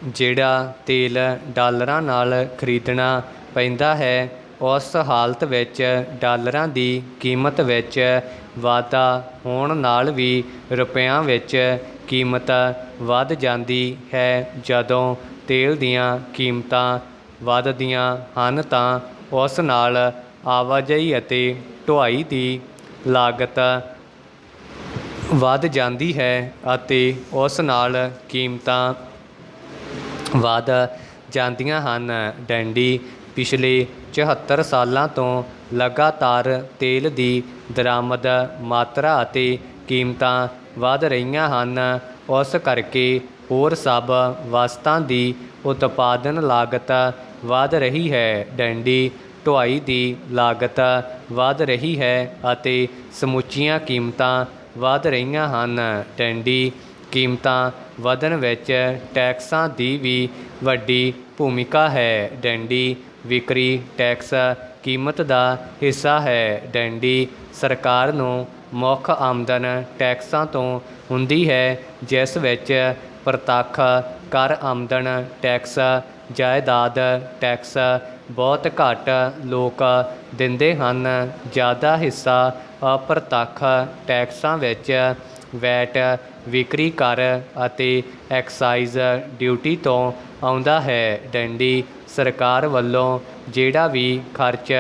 ਜਿਹੜਾ ਤੇਲ ਡਾਲਰਾਂ ਨਾਲ ਖਰੀਦਣਾ ਪੈਂਦਾ ਹੈ, ਉਸ ਹਾਲਤ ਵਿੱਚ ਡਾਲਰਾਂ ਦੀ ਕੀਮਤ ਵਿੱਚ ਵਾਧਾ ਹੋਣ ਨਾਲ ਵੀ ਰੁਪਇਆਂ ਵਿੱਚ ਕੀਮਤ ਵੱਧ ਜਾਂਦੀ ਹੈ। ਜਦੋਂ ਤੇਲ ਦੀਆਂ ਕੀਮਤਾਂ ਵੱਧਦੀਆਂ ਹਨ ਤਾਂ ਉਸ ਨਾਲ ਆਵਾਜਾਈ ਅਤੇ ਢੁਆਈ ਦੀ ਲਾਗਤ ਵੱਧ ਜਾਂਦੀ ਹੈ ਅਤੇ ਉਸ ਨਾਲ ਕੀਮਤਾਂ ਵੱਧ ਜਾਂਦੀਆਂ ਹਨ। ਡੰਡੀ ਪਿਛਲੇ 74 ਸਾਲਾਂ ਤੋਂ ਲਗਾਤਾਰ ਤੇਲ ਦੀ ਦਰਾਮਦ ਮਾਤਰਾ ਅਤੇ ਕੀਮਤਾਂ ਵਧ ਰਹੀਆਂ ਹਨ। ਉਸ ਕਰਕੇ ਹੋਰ ਸਭ ਵਸਤਾਂ ਦੀ ਉਤਪਾਦਨ ਲਾਗਤ ਵਧ ਰਹੀ ਹੈ। ਡੰਡੀ ਢੁਆਈ ਦੀ ਲਾਗਤ ਵਧ ਰਹੀ ਹੈ ਅਤੇ ਸਮੁੱਚੀਆਂ ਕੀਮਤਾਂ ਵਧ ਰਹੀਆਂ ਹਨ। ਡੰਡੀ ਕੀਮਤਾਂ ਵਧਣ ਵਿੱਚ ਟੈਕਸਾਂ ਦੀ ਵੀ ਵੱਡੀ ਭੂਮਿਕਾ ਹੈ। ਡੰਡੀ ਵਿਕਰੀ ਟੈਕਸ ਕੀਮਤ ਦਾ ਹਿੱਸਾ ਹੈ। ਡੰਡੀ ਸਰਕਾਰ ਨੂੰ ਮੁੱਖ ਆਮਦਨ ਟੈਕਸਾਂ ਤੋਂ ਹੁੰਦੀ ਹੈ, ਜਿਸ ਵਿੱਚ ਪ੍ਰਤੱਖ ਕਰ, ਆਮਦਨ ਟੈਕਸ, ਜਾਇਦਾਦ ਟੈਕਸ ਬਹੁਤ ਘੱਟ ਲੋਕ ਦਿੰਦੇ ਹਨ। ਜ਼ਿਆਦਾ ਹਿੱਸਾ ਅਪ੍ਰਤੱਖ ਟੈਕਸਾਂ ਵਿੱਚ ਵੈਟ, ਵਿਕਰੀ ਕਰ ਅਤੇ ਐਕਸਾਈਜ਼ ਡਿਊਟੀ ਤੋਂ ਆਉਂਦਾ ਹੈ। ਡੰਡੀ ਸਰਕਾਰ ਵੱਲੋਂ ਜਿਹੜਾ ਵੀ ਖਰਚ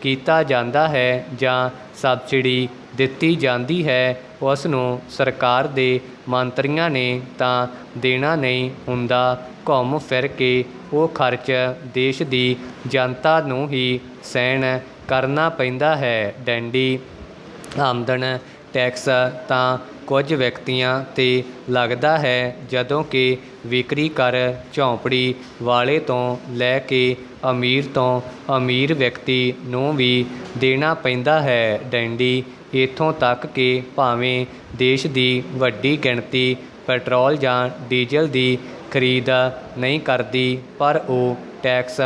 ਕੀਤਾ ਜਾਂਦਾ ਹੈ ਜਾਂ ਸਬਸਿਡੀ ਦਿੱਤੀ ਜਾਂਦੀ ਹੈ, ਉਸ ਨੂੰ ਸਰਕਾਰ ਦੇ ਮੰਤਰੀਆਂ ਨੇ ਤਾਂ ਦੇਣਾ ਨਹੀਂ ਹੁੰਦਾ, ਘੁੰਮ ਫਿਰ ਕੇ ਉਹ ਖਰਚ ਦੇਸ਼ ਦੀ ਜਨਤਾ ਨੂੰ ਹੀ ਸਹਿਣ ਕਰਨਾ ਪੈਂਦਾ ਹੈ। ਡੰਡੀ ਆਮਦਨ ਟੈਕਸ ਤਾਂ ਕੁਝ ਵਿਅਕਤੀਆਂ 'ਤੇ ਲੱਗਦਾ ਹੈ, ਜਦੋਂ ਕਿ ਵਿਕਰੀ ਕਰ ਝੌਂਪੜੀ ਵਾਲੇ ਤੋਂ ਲੈ ਕੇ ਅਮੀਰ ਤੋਂ ਅਮੀਰ ਵਿਅਕਤੀ ਨੂੰ ਵੀ ਦੇਣਾ ਪੈਂਦਾ ਹੈ। ਡੈਂਡੀ ਇੱਥੋਂ ਤੱਕ ਕਿ ਭਾਵੇਂ ਦੇਸ਼ ਦੀ ਵੱਡੀ ਗਿਣਤੀ ਪੈਟਰੋਲ ਜਾਂ ਡੀਜ਼ਲ ਦੀ ਖਰੀਦ ਨਹੀਂ ਕਰਦੀ, ਪਰ ਉਹ ਟੈਕਸ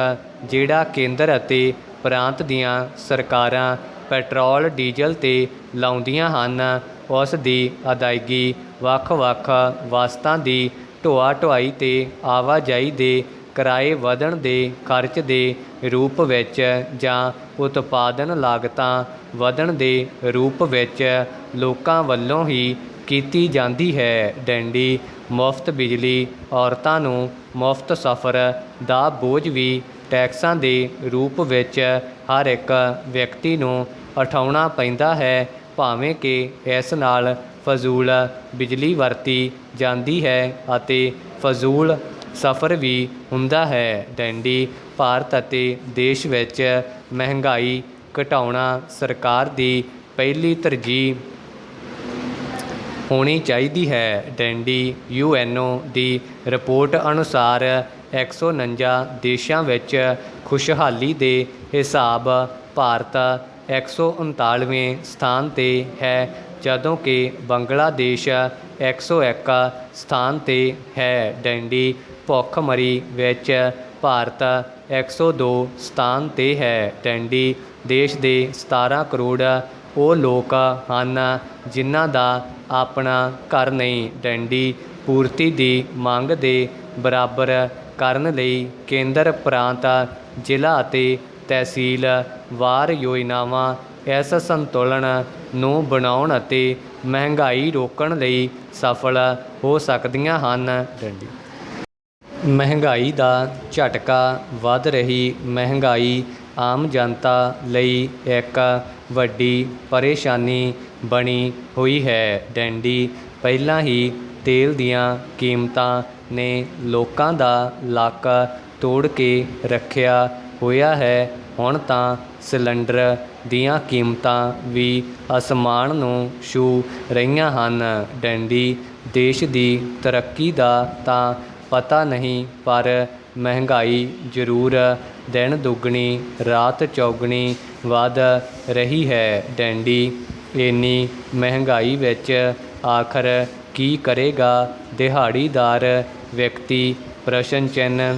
ਜਿਹੜਾ ਕੇਂਦਰ ਅਤੇ ਪ੍ਰਾਂਤ ਦੀਆਂ ਸਰਕਾਰਾਂ ਪੈਟਰੋਲ ਡੀਜ਼ਲ 'ਤੇ ਲਾਉਂਦੀਆਂ ਹਨ, ਉਸ ਦੀ ਅਦਾਇਗੀ ਵੱਖ-ਵੱਖ ਵਸਤਾਂ ਦੀ ਢੋਆ ਢੁਆਈ ਅਤੇ ਆਵਾਜਾਈ ਦੇ ਕਿਰਾਏ ਵਧਣ ਦੇ ਖਰਚ ਦੇ ਰੂਪ ਵਿੱਚ ਜਾਂ ਉਤਪਾਦਨ ਲਾਗਤਾਂ ਵਧਣ ਦੇ ਰੂਪ ਵਿੱਚ ਲੋਕਾਂ ਵੱਲੋਂ ਹੀ ਕੀਤੀ ਜਾਂਦੀ ਹੈ। ਡੈਂਡੀ ਮੁਫਤ ਬਿਜਲੀ, ਔਰਤਾਂ ਨੂੰ ਮੁਫਤ ਸਫ਼ਰ ਦਾ ਬੋਝ ਵੀ ਟੈਕਸਾਂ ਦੇ ਰੂਪ ਵਿੱਚ ਹਰ ਇੱਕ ਵਿਅਕਤੀ ਨੂੰ ਉਠਾਉਣਾ ਪੈਂਦਾ ਹੈ, ਭਾਵੇਂ ਕਿ ਇਸ ਨਾਲ ਫਜ਼ੂਲ ਬਿਜਲੀ ਵਰਤੀ ਜਾਂਦੀ ਹੈ ਅਤੇ ਫਜ਼ੂਲ ਸਫ਼ਰ ਵੀ ਹੁੰਦਾ ਹੈ। ਡੈਂਡੀ ਭਾਰਤ ਅਤੇ ਦੇਸ਼ ਵਿੱਚ ਮਹਿੰਗਾਈ ਘਟਾਉਣਾ ਸਰਕਾਰ ਦੀ ਪਹਿਲੀ ਤਰਜੀਹ ਹੋਣੀ ਚਾਹੀਦੀ ਹੈ। ਡੈਂਡੀ UNO ਦੀ ਰਿਪੋਰਟ ਅਨੁਸਾਰ 149 ਦੇਸ਼ਾਂ ਵਿੱਚ ਖੁਸ਼ਹਾਲੀ ਦੇ ਹਿਸਾਬ ਭਾਰਤ 139ਵੇਂ ਸਥਾਨ 'ਤੇ ਹੈ, ਜਦੋਂ ਕਿ ਬੰਗਲਾਦੇਸ਼ 101 ਸਥਾਨ 'ਤੇ ਹੈ। ਡੈਂਡੀ ਭੁੱਖਮਰੀ ਵਿੱਚ ਭਾਰਤ 102 ਸਥਾਨ 'ਤੇ ਹੈ। ਡੈਂਡੀ ਦੇਸ਼ ਦੇ 17 ਕਰੋੜ ਉਹ ਲੋਕ ਹਨ ਜਿਨ੍ਹਾਂ ਦਾ ਆਪਣਾ ਘਰ ਨਹੀਂ। ਡੈਂਡੀ ਪੂਰਤੀ ਦੀ ਮੰਗ ਦੇ ਬਰਾਬਰ ਕਰਨ ਲਈ ਕੇਂਦਰ, ਪ੍ਰਾਂਤ, ਜ਼ਿਲ੍ਹਾ ਅਤੇ ਤਹਿਸੀਲ ਵਾਰ ਯੋਜਨਾਵਾਂ ਇਸ ਸੰਤੁਲਨ ਨੂੰ ਬਣਾਉਣ ਅਤੇ ਮਹਿੰਗਾਈ ਰੋਕਣ ਲਈ ਸਫਲ ਹੋ ਸਕਦੀਆਂ ਹਨ। ਡੈਂਡੀ ਮਹਿੰਗਾਈ ਦਾ ਝਟਕਾ। ਵੱਧ ਰਹੀ ਮਹਿੰਗਾਈ ਆਮ ਜਨਤਾ ਲਈ ਇੱਕ ਵੱਡੀ ਪਰੇਸ਼ਾਨੀ ਬਣੀ ਹੋਈ ਹੈ। ਡੈਂਡੀ ਪਹਿਲਾਂ ਹੀ ਤੇਲ ਦੀਆਂ ਕੀਮਤਾਂ ਨੇ ਲੋਕਾਂ ਦਾ ਲੱਕ ਤੋੜ ਕੇ ਰੱਖਿਆ ਹੋਇਆ ਹੈ, ਹੁਣ ਤਾਂ ਸਿਲੰਡਰ ਦੀਆਂ ਕੀਮਤਾਂ ਵੀ ਅਸਮਾਨ ਨੂੰ ਛੂਹ ਰਹੀਆਂ ਹਨ। ਡੈਂਡੀ ਦੇਸ਼ ਦੀ ਤਰੱਕੀ ਦਾ ਤਾਂ ਪਤਾ ਨਹੀਂ, ਪਰ ਮਹਿੰਗਾਈ ਜ਼ਰੂਰ ਦਿਨ ਦੁੱਗਣੀ ਰਾਤ ਚੌਗੁਣੀ ਵੱਧ ਰਹੀ ਹੈ। ਡੈਂਡੀ ਇੰਨੀ ਮਹਿੰਗਾਈ ਵਿੱਚ ਆਖਰ ਕੀ ਕਰੇਗਾ ਦਿਹਾੜੀਦਾਰ ਵਿਅਕਤੀ? ਪ੍ਰਸ਼ਨ ਚਿੰਨ੍ਹ।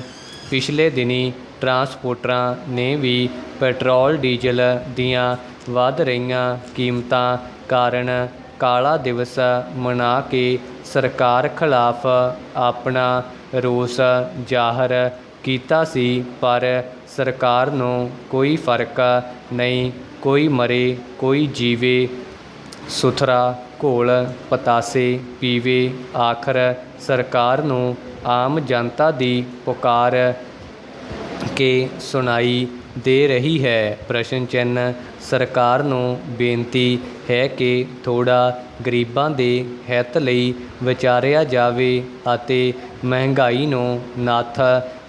ਪਿਛਲੇ ਦਿਨੀਂ ਟਰਾਂਸਪੋਰਟਰਾਂ ਨੇ ਵੀ ਪੈਟਰੋਲ ਡੀਜ਼ਲ ਦੀਆਂ ਵੱਧ ਰਹੀਆਂ ਕੀਮਤਾਂ ਕਾਰਨ ਕਾਲਾ ਦਿਵਸ ਮਨਾ ਕੇ ਸਰਕਾਰ ਖਿਲਾਫ ਆਪਣਾ ਰੋਸ ਜ਼ਾਹਰ ਕੀਤਾ ਸੀ, ਪਰ ਸਰਕਾਰ ਨੂੰ ਕੋਈ ਫਰਕ ਨਹੀਂ। ਕੋਈ ਮਰੇ ਕੋਈ ਜੀਵੇ, ਸੁਥਰਾ ਘੋਲ ਪਤਾਸੇ ਪੀਵੇ। ਆਖਰ ਸਰਕਾਰ ਨੂੰ ਆਮ ਜਨਤਾ ਦੀ ਪੁਕਾਰ ਕੇ ਸੁਣਾਈ ਦੇ ਰਹੀ ਹੈ। ਪ੍ਰਸ਼ਨ ਚਿੰਨ੍ਹ। ਸਰਕਾਰ ਨੂੰ ਬੇਨਤੀ ਹੈ ਕਿ ਥੋੜ੍ਹਾ ਗਰੀਬਾਂ ਦੇ ਹਿੱਤ ਲਈ ਵਿਚਾਰਿਆ ਜਾਵੇ ਅਤੇ ਮਹਿੰਗਾਈ ਨੂੰ ਨੱਥ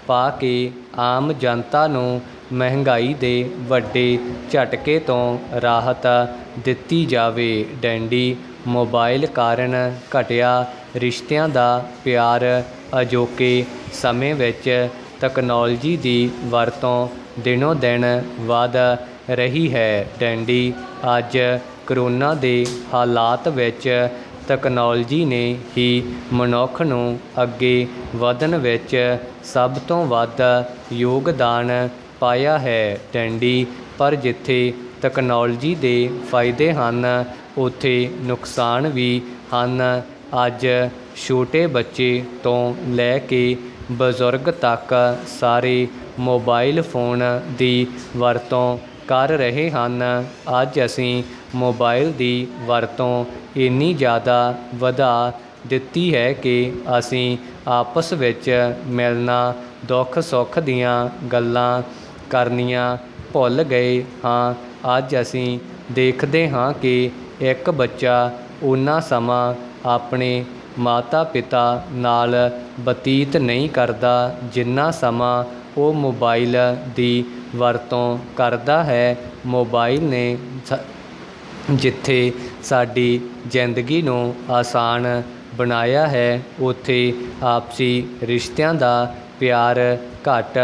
ਪਾ ਕੇ ਆਮ ਜਨਤਾ ਨੂੰ ਮਹਿੰਗਾਈ ਦੇ ਵੱਡੇ ਝਟਕੇ ਤੋਂ ਰਾਹਤ ਦਿੱਤੀ ਜਾਵੇ। ਡੈਂਡੀ ਮੋਬਾਈਲ ਕਾਰਨ ਘਟਿਆ ਰਿਸ਼ਤਿਆਂ ਦਾ ਪਿਆਰ। ਅਜੋਕੇ ਸਮੇਂ ਵਿੱਚ ਤਕਨਾਲੋਜੀ ਦੀ ਵਰਤੋਂ ਦਿਨੋਂ ਦਿਨ ਵਧ ਰਹੀ ਹੈ। ਡੈਂਡੀ ਅੱਜ ਕਰੋਨਾ ਦੇ ਹਾਲਾਤ ਵਿੱਚ ਤਕਨਾਲੋਜੀ ਨੇ ਹੀ ਮਨੁੱਖ ਨੂੰ ਅੱਗੇ ਵਧਣ ਵਿੱਚ ਸਭ ਤੋਂ ਵੱਧ ਯੋਗਦਾਨ ਪਾਇਆ ਹੈ। ਡੈਂਡੀ ਪਰ ਜਿੱਥੇ ਤਕਨਾਲੋਜੀ ਦੇ ਫਾਇਦੇ ਹਨ, ਉੱਥੇ ਨੁਕਸਾਨ ਵੀ ਹਨ। ਅੱਜ ਛੋਟੇ ਬੱਚੇ ਤੋਂ ਲੈ ਕੇ ਬਜ਼ੁਰਗ ਤੱਕ ਸਾਰੇ ਮੋਬਾਈਲ ਫੋਨ ਦੀ ਵਰਤੋਂ ਕਰ ਰਹੇ ਹਨ। ਅੱਜ ਅਸੀਂ ਮੋਬਾਈਲ ਦੀ ਵਰਤੋਂ ਇੰਨੀ ਜ਼ਿਆਦਾ ਵਧਾ ਦਿੱਤੀ ਹੈ ਕਿ ਅਸੀਂ ਆਪਸ ਵਿੱਚ ਮਿਲਣਾ, ਦੁੱਖ ਸੁੱਖ ਦੀਆਂ ਗੱਲਾਂ ਕਰਨੀਆਂ ਭੁੱਲ ਗਏ ਹਾਂ। ਅੱਜ ਅਸੀਂ ਦੇਖਦੇ ਹਾਂ ਕਿ ਇੱਕ ਬੱਚਾ ਓਨਾ ਸਮਾਂ ਆਪਣੇ ਮਾਤਾ ਪਿਤਾ ਨਾਲ ਬਤੀਤ ਨਹੀਂ ਕਰਦਾ, ਜਿੰਨਾ ਸਮਾਂ ਉਹ ਮੋਬਾਈਲ ਦੀ ਵਰਤੋਂ ਕਰਦਾ ਹੈ। ਮੋਬਾਈਲ ਨੇ ਜਿੱਥੇ ਸਾਡੀ ਜ਼ਿੰਦਗੀ ਨੂੰ ਆਸਾਨ ਬਣਾਇਆ ਹੈ, ਉੱਥੇ ਆਪਸੀ ਰਿਸ਼ਤਿਆਂ ਦਾ ਪਿਆਰ ਘੱਟ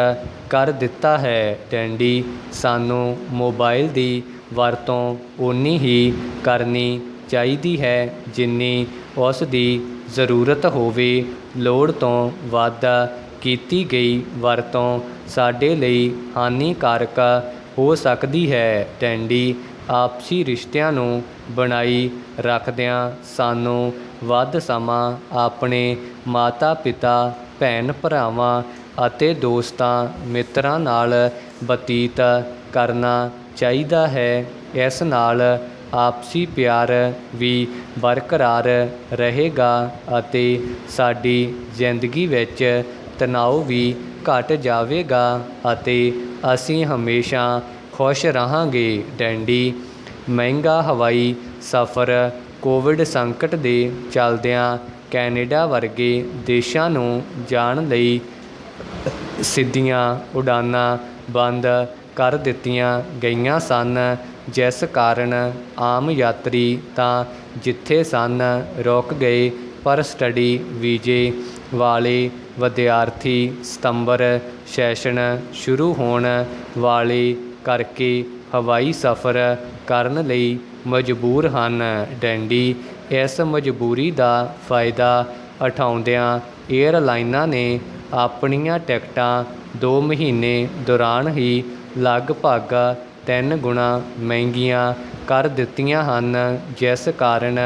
ਕਰ ਦਿੱਤਾ ਹੈ। ਡੈਡੀ, ਸਾਨੂੰ ਮੋਬਾਈਲ ਦੀ ਵਰਤੋਂ ਓਨੀ ਹੀ ਕਰਨੀ ਚਾਹੀਦੀ ਹੈ ਜਿੰਨੀ ਉਸ ਦੀ ਜ਼ਰੂਰਤ ਹੋਵੇ। ਲੋੜ ਤੋਂ ਵੱਧ ਕੀਤੀ ਗਈ ਵਰਤੋਂ ਸਾਡੇ ਲਈ ਹਾਨੀਕਾਰਕ ਹੋ ਸਕਦੀ ਹੈ। ਡੈਡੀ, ਆਪਸੀ ਰਿਸ਼ਤਿਆਂ ਨੂੰ ਬਣਾਈ ਰੱਖਦਿਆਂ ਸਾਨੂੰ ਵੱਧ ਸਮਾਂ ਆਪਣੇ ਮਾਤਾ ਪਿਤਾ, ਭੈਣ ਭਰਾਵਾਂ ਅਤੇ ਦੋਸਤਾਂ ਮਿੱਤਰਾਂ ਨਾਲ ਬਤੀਤ ਕਰਨਾ ਚਾਹੀਦਾ ਹੈ। ਇਸ ਨਾਲ ਆਪਸੀ ਪਿਆਰ ਵੀ ਬਰਕਰਾਰ ਰਹੇਗਾ ਅਤੇ ਸਾਡੀ ਜ਼ਿੰਦਗੀ ਵਿੱਚ ਤਣਾਅ ਵੀ ਘੱਟ ਜਾਵੇਗਾ ਅਤੇ ਅਸੀਂ ਹਮੇਸ਼ਾ ਖੁਸ਼ ਰਹਾਂਗੇ। ਡੈਡੀ, ਮਹਿੰਗਾ ਹਵਾਈ ਸਫ਼ਰ ਕੋਵਿਡ ਸੰਕਟ ਦੇ ਚੱਲਦਿਆਂ ਕੈਨੇਡਾ ਵਰਗੇ ਦੇਸ਼ਾਂ ਨੂੰ ਜਾਣ ਲਈ ਸਿੱਧੀਆਂ ਉਡਾਨਾਂ ਬੰਦ ਕਰ ਦਿੱਤੀਆਂ ਗਈਆਂ ਸਨ, ਜਿਸ ਕਾਰਨ ਆਮ ਯਾਤਰੀ ਤਾਂ ਜਿੱਥੇ ਸਨ ਰੁਕ ਗਏ, ਪਰ ਸਟੱਡੀ ਵੀਜ਼ੇ ਵਾਲੇ ਵਿਦਿਆਰਥੀ ਸਤੰਬਰ ਸੈਸ਼ਨ ਸ਼ੁਰੂ ਹੋਣ ਵਾਲੇ ਕਰਕੇ ਹਵਾਈ ਸਫ਼ਰ ਕਰਨ ਲਈ ਮਜਬੂਰ ਹਨ। ਡੈਡੀ, ਇਸ ਮਜਬੂਰੀ ਦਾ ਫਾਇਦਾ ਉਠਾਉਂਦਿਆਂ ਏਅਰਲਾਈਨਾਂ ਨੇ ਆਪਣੀਆਂ ਟਿਕਟਾਂ 2 ਮਹੀਨੇ ਦੌਰਾਨ ਹੀ ਲਗਭਗ 3 ਗੁਣਾ ਮਹਿੰਗੀਆਂ ਕਰ ਦਿੱਤੀਆਂ ਹਨ, ਜਿਸ ਕਾਰਨ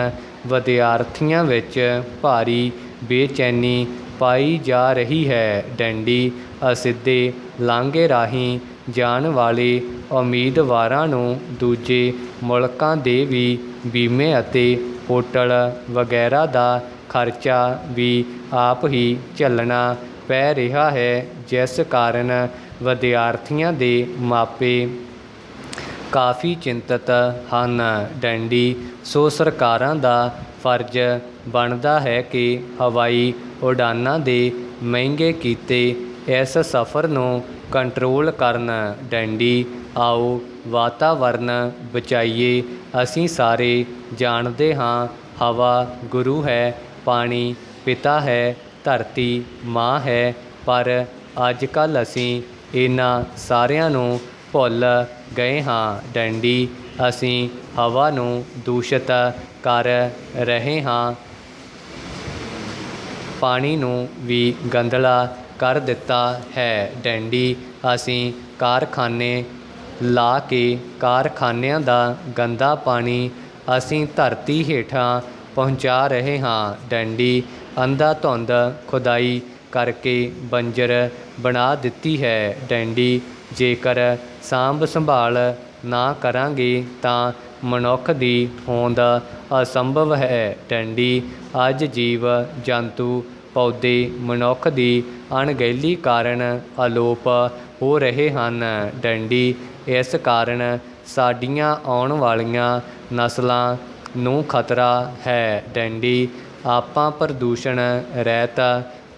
ਵਿਦਿਆਰਥੀਆਂ ਵਿੱਚ ਭਾਰੀ ਬੇਚੈਨੀ ਪਾਈ ਜਾ ਰਹੀ ਹੈ। ਡੈਡੀ, ਅਸਿੱਧੇ ਲਾਂਘੇ ਰਾਹੀਂ ਜਾਣ ਵਾਲੇ ਉਮੀਦਵਾਰਾਂ ਨੂੰ ਦੂਜੇ ਮੁਲਕਾਂ ਦੇ ਵੀ ਬੀਮੇ ਅਤੇ ਹੋਟਲ ਵਗੈਰਾ ਦਾ ਖਰਚਾ ਵੀ ਆਪ ਹੀ ਝੱਲਣਾ ਪੈ ਰਿਹਾ ਹੈ, ਜਿਸ ਕਾਰਨ ਵਿਦਿਆਰਥੀਆਂ ਦੇ ਮਾਪੇ ਕਾਫੀ ਚਿੰਤਤ ਹਨ। ਡੈਡੀ, ਸੋ ਸਰਕਾਰਾਂ ਦਾ ਫਰਜ਼ ਬਣਦਾ ਹੈ ਕਿ ਹਵਾਈ ਉਡਾਨਾਂ ਦੇ ਮਹਿੰਗੇ ਕੀਤੇ ਇਸ ਸਫ਼ਰ ਨੂੰ ਕੰਟਰੋਲ ਕਰਨ। ਡੈਡੀ, ਆਓ ਵਾਤਾਵਰਨ ਬਚਾਈਏ। ਅਸੀਂ ਸਾਰੇ ਜਾਣਦੇ ਹਾਂ, ਹਵਾ ਗੁਰੂ ਹੈ, ਪਾਣੀ ਪਿਤਾ ਹੈ, ਧਰਤੀ ਮਾਂ ਹੈ, ਪਰ ਅੱਜ ਕੱਲ੍ਹ ਅਸੀਂ ਇਹਨਾਂ ਸਾਰਿਆਂ ਨੂੰ ਭੁੱਲ ਗਏ ਹਾਂ। ਡੈਡੀ, ਅਸੀਂ ਹਵਾ ਨੂੰ ਦੂਸ਼ਿਤ ਕਰ ਰਹੇ ਹਾਂ, ਪਾਣੀ ਨੂੰ ਵੀ ਗੰਧਲਾ ਕਰ ਦਿੱਤਾ ਹੈ। ਡੈਡੀ, ਅਸੀਂ ਕਾਰਖਾਨੇ ਲਾ ਕੇ ਕਾਰਖਾਨਿਆਂ ਦਾ ਗੰਦਾ ਪਾਣੀ ਅਸੀਂ ਧਰਤੀ ਹੇਠਾਂ ਪਹੁੰਚਾ ਰਹੇ ਹਾਂ। ਡੈਡੀ, ਅੰਧਾਧੁੰਦ ਖੁਦਾਈ ਕਰਕੇ ਬੰਜਰ ਬਣਾ ਦਿੱਤੀ ਹੈ। ਡੈਡੀ, ਜੇਕਰ ਸਾਂਭ ਸੰਭਾਲ ਨਾ ਕਰਾਂਗੇ ਤਾਂ ਮਨੁੱਖ ਦੀ ਹੋਂਦ ਅਸੰਭਵ ਹੈ। ਡੈਡੀ, ਅੱਜ ਜੀਵ ਜੰਤੂ ਪੌਦੇ ਮਨੁੱਖ ਦੀ ਅਣਗਹਿਲੀ ਕਾਰਨ ਅਲੋਪ ਹੋ ਰਹੇ ਹਨ। ਡੈਡੀ, ਇਸ ਕਾਰਨ ਸਾਡੀਆਂ ਆਉਣ ਵਾਲੀਆਂ ਨਸਲਾਂ ਨੂੰ ਖਤਰਾ ਹੈ। ਡੈਡੀ, ਆਪਾਂ ਪ੍ਰਦੂਸ਼ਣ ਰਹਿਤ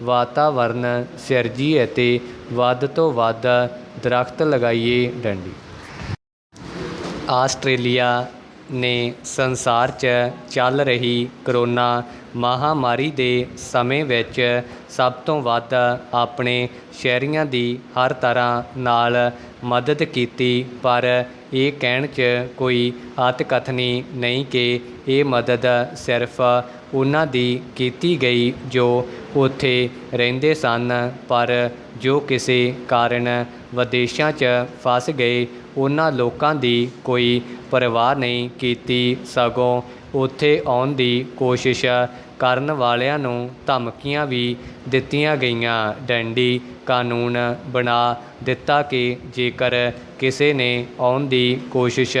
ਵਾਤਾਵਰਨ ਸਿਰਜੀਏ ਅਤੇ ਵੱਧ ਤੋਂ ਵੱਧ ਦਰੱਖਤ ਲਗਾਈਏ। ਡੈਡੀ, ਆਸਟ੍ਰੇਲੀਆ ਨੇ ਸੰਸਾਰ 'ਚ ਚੱਲ ਰਹੀ ਕਰੋਨਾ ਮਹਾਂਮਾਰੀ ਦੇ ਸਮੇਂ ਵਿੱਚ ਸਭ ਤੋਂ ਵੱਧ ਆਪਣੇ ਸ਼ਹਿਰੀਆਂ ਦੀ ਹਰ ਤਰ੍ਹਾਂ ਨਾਲ ਮਦਦ ਕੀਤੀ, ਪਰ ਇਹ ਕਹਿਣ 'ਚ ਕੋਈ ਅਤਕਥਨੀ ਨਹੀਂ ਕਿ ਇਹ ਮਦਦ ਸਿਰਫ ਉਹਨਾਂ ਦੀ ਕੀਤੀ ਗਈ ਜੋ ਉੱਥੇ ਰਹਿੰਦੇ ਸਨ, ਪਰ ਜੋ ਕਿਸੇ ਕਾਰਨ ਵਿਦੇਸ਼ਾਂ 'ਚ ਫਸ ਗਏ ਉਹਨਾਂ ਲੋਕਾਂ ਦੀ ਕੋਈ ਪਰਵਾਹ ਨਹੀਂ ਕੀਤੀ, ਸਗੋਂ ਉੱਥੇ ਆਉਣ ਦੀ ਕੋਸ਼ਿਸ਼ ਕਰਨ ਵਾਲਿਆਂ ਨੂੰ ਧਮਕੀਆਂ ਵੀ ਦਿੱਤੀਆਂ ਗਈਆਂ। ਡੈਡੀ, ਕਾਨੂੰਨ ਬਣਾ ਦਿੱਤਾ ਕਿ ਜੇਕਰ ਕਿਸੇ ਨੇ ਆਉਣ ਦੀ ਕੋਸ਼ਿਸ਼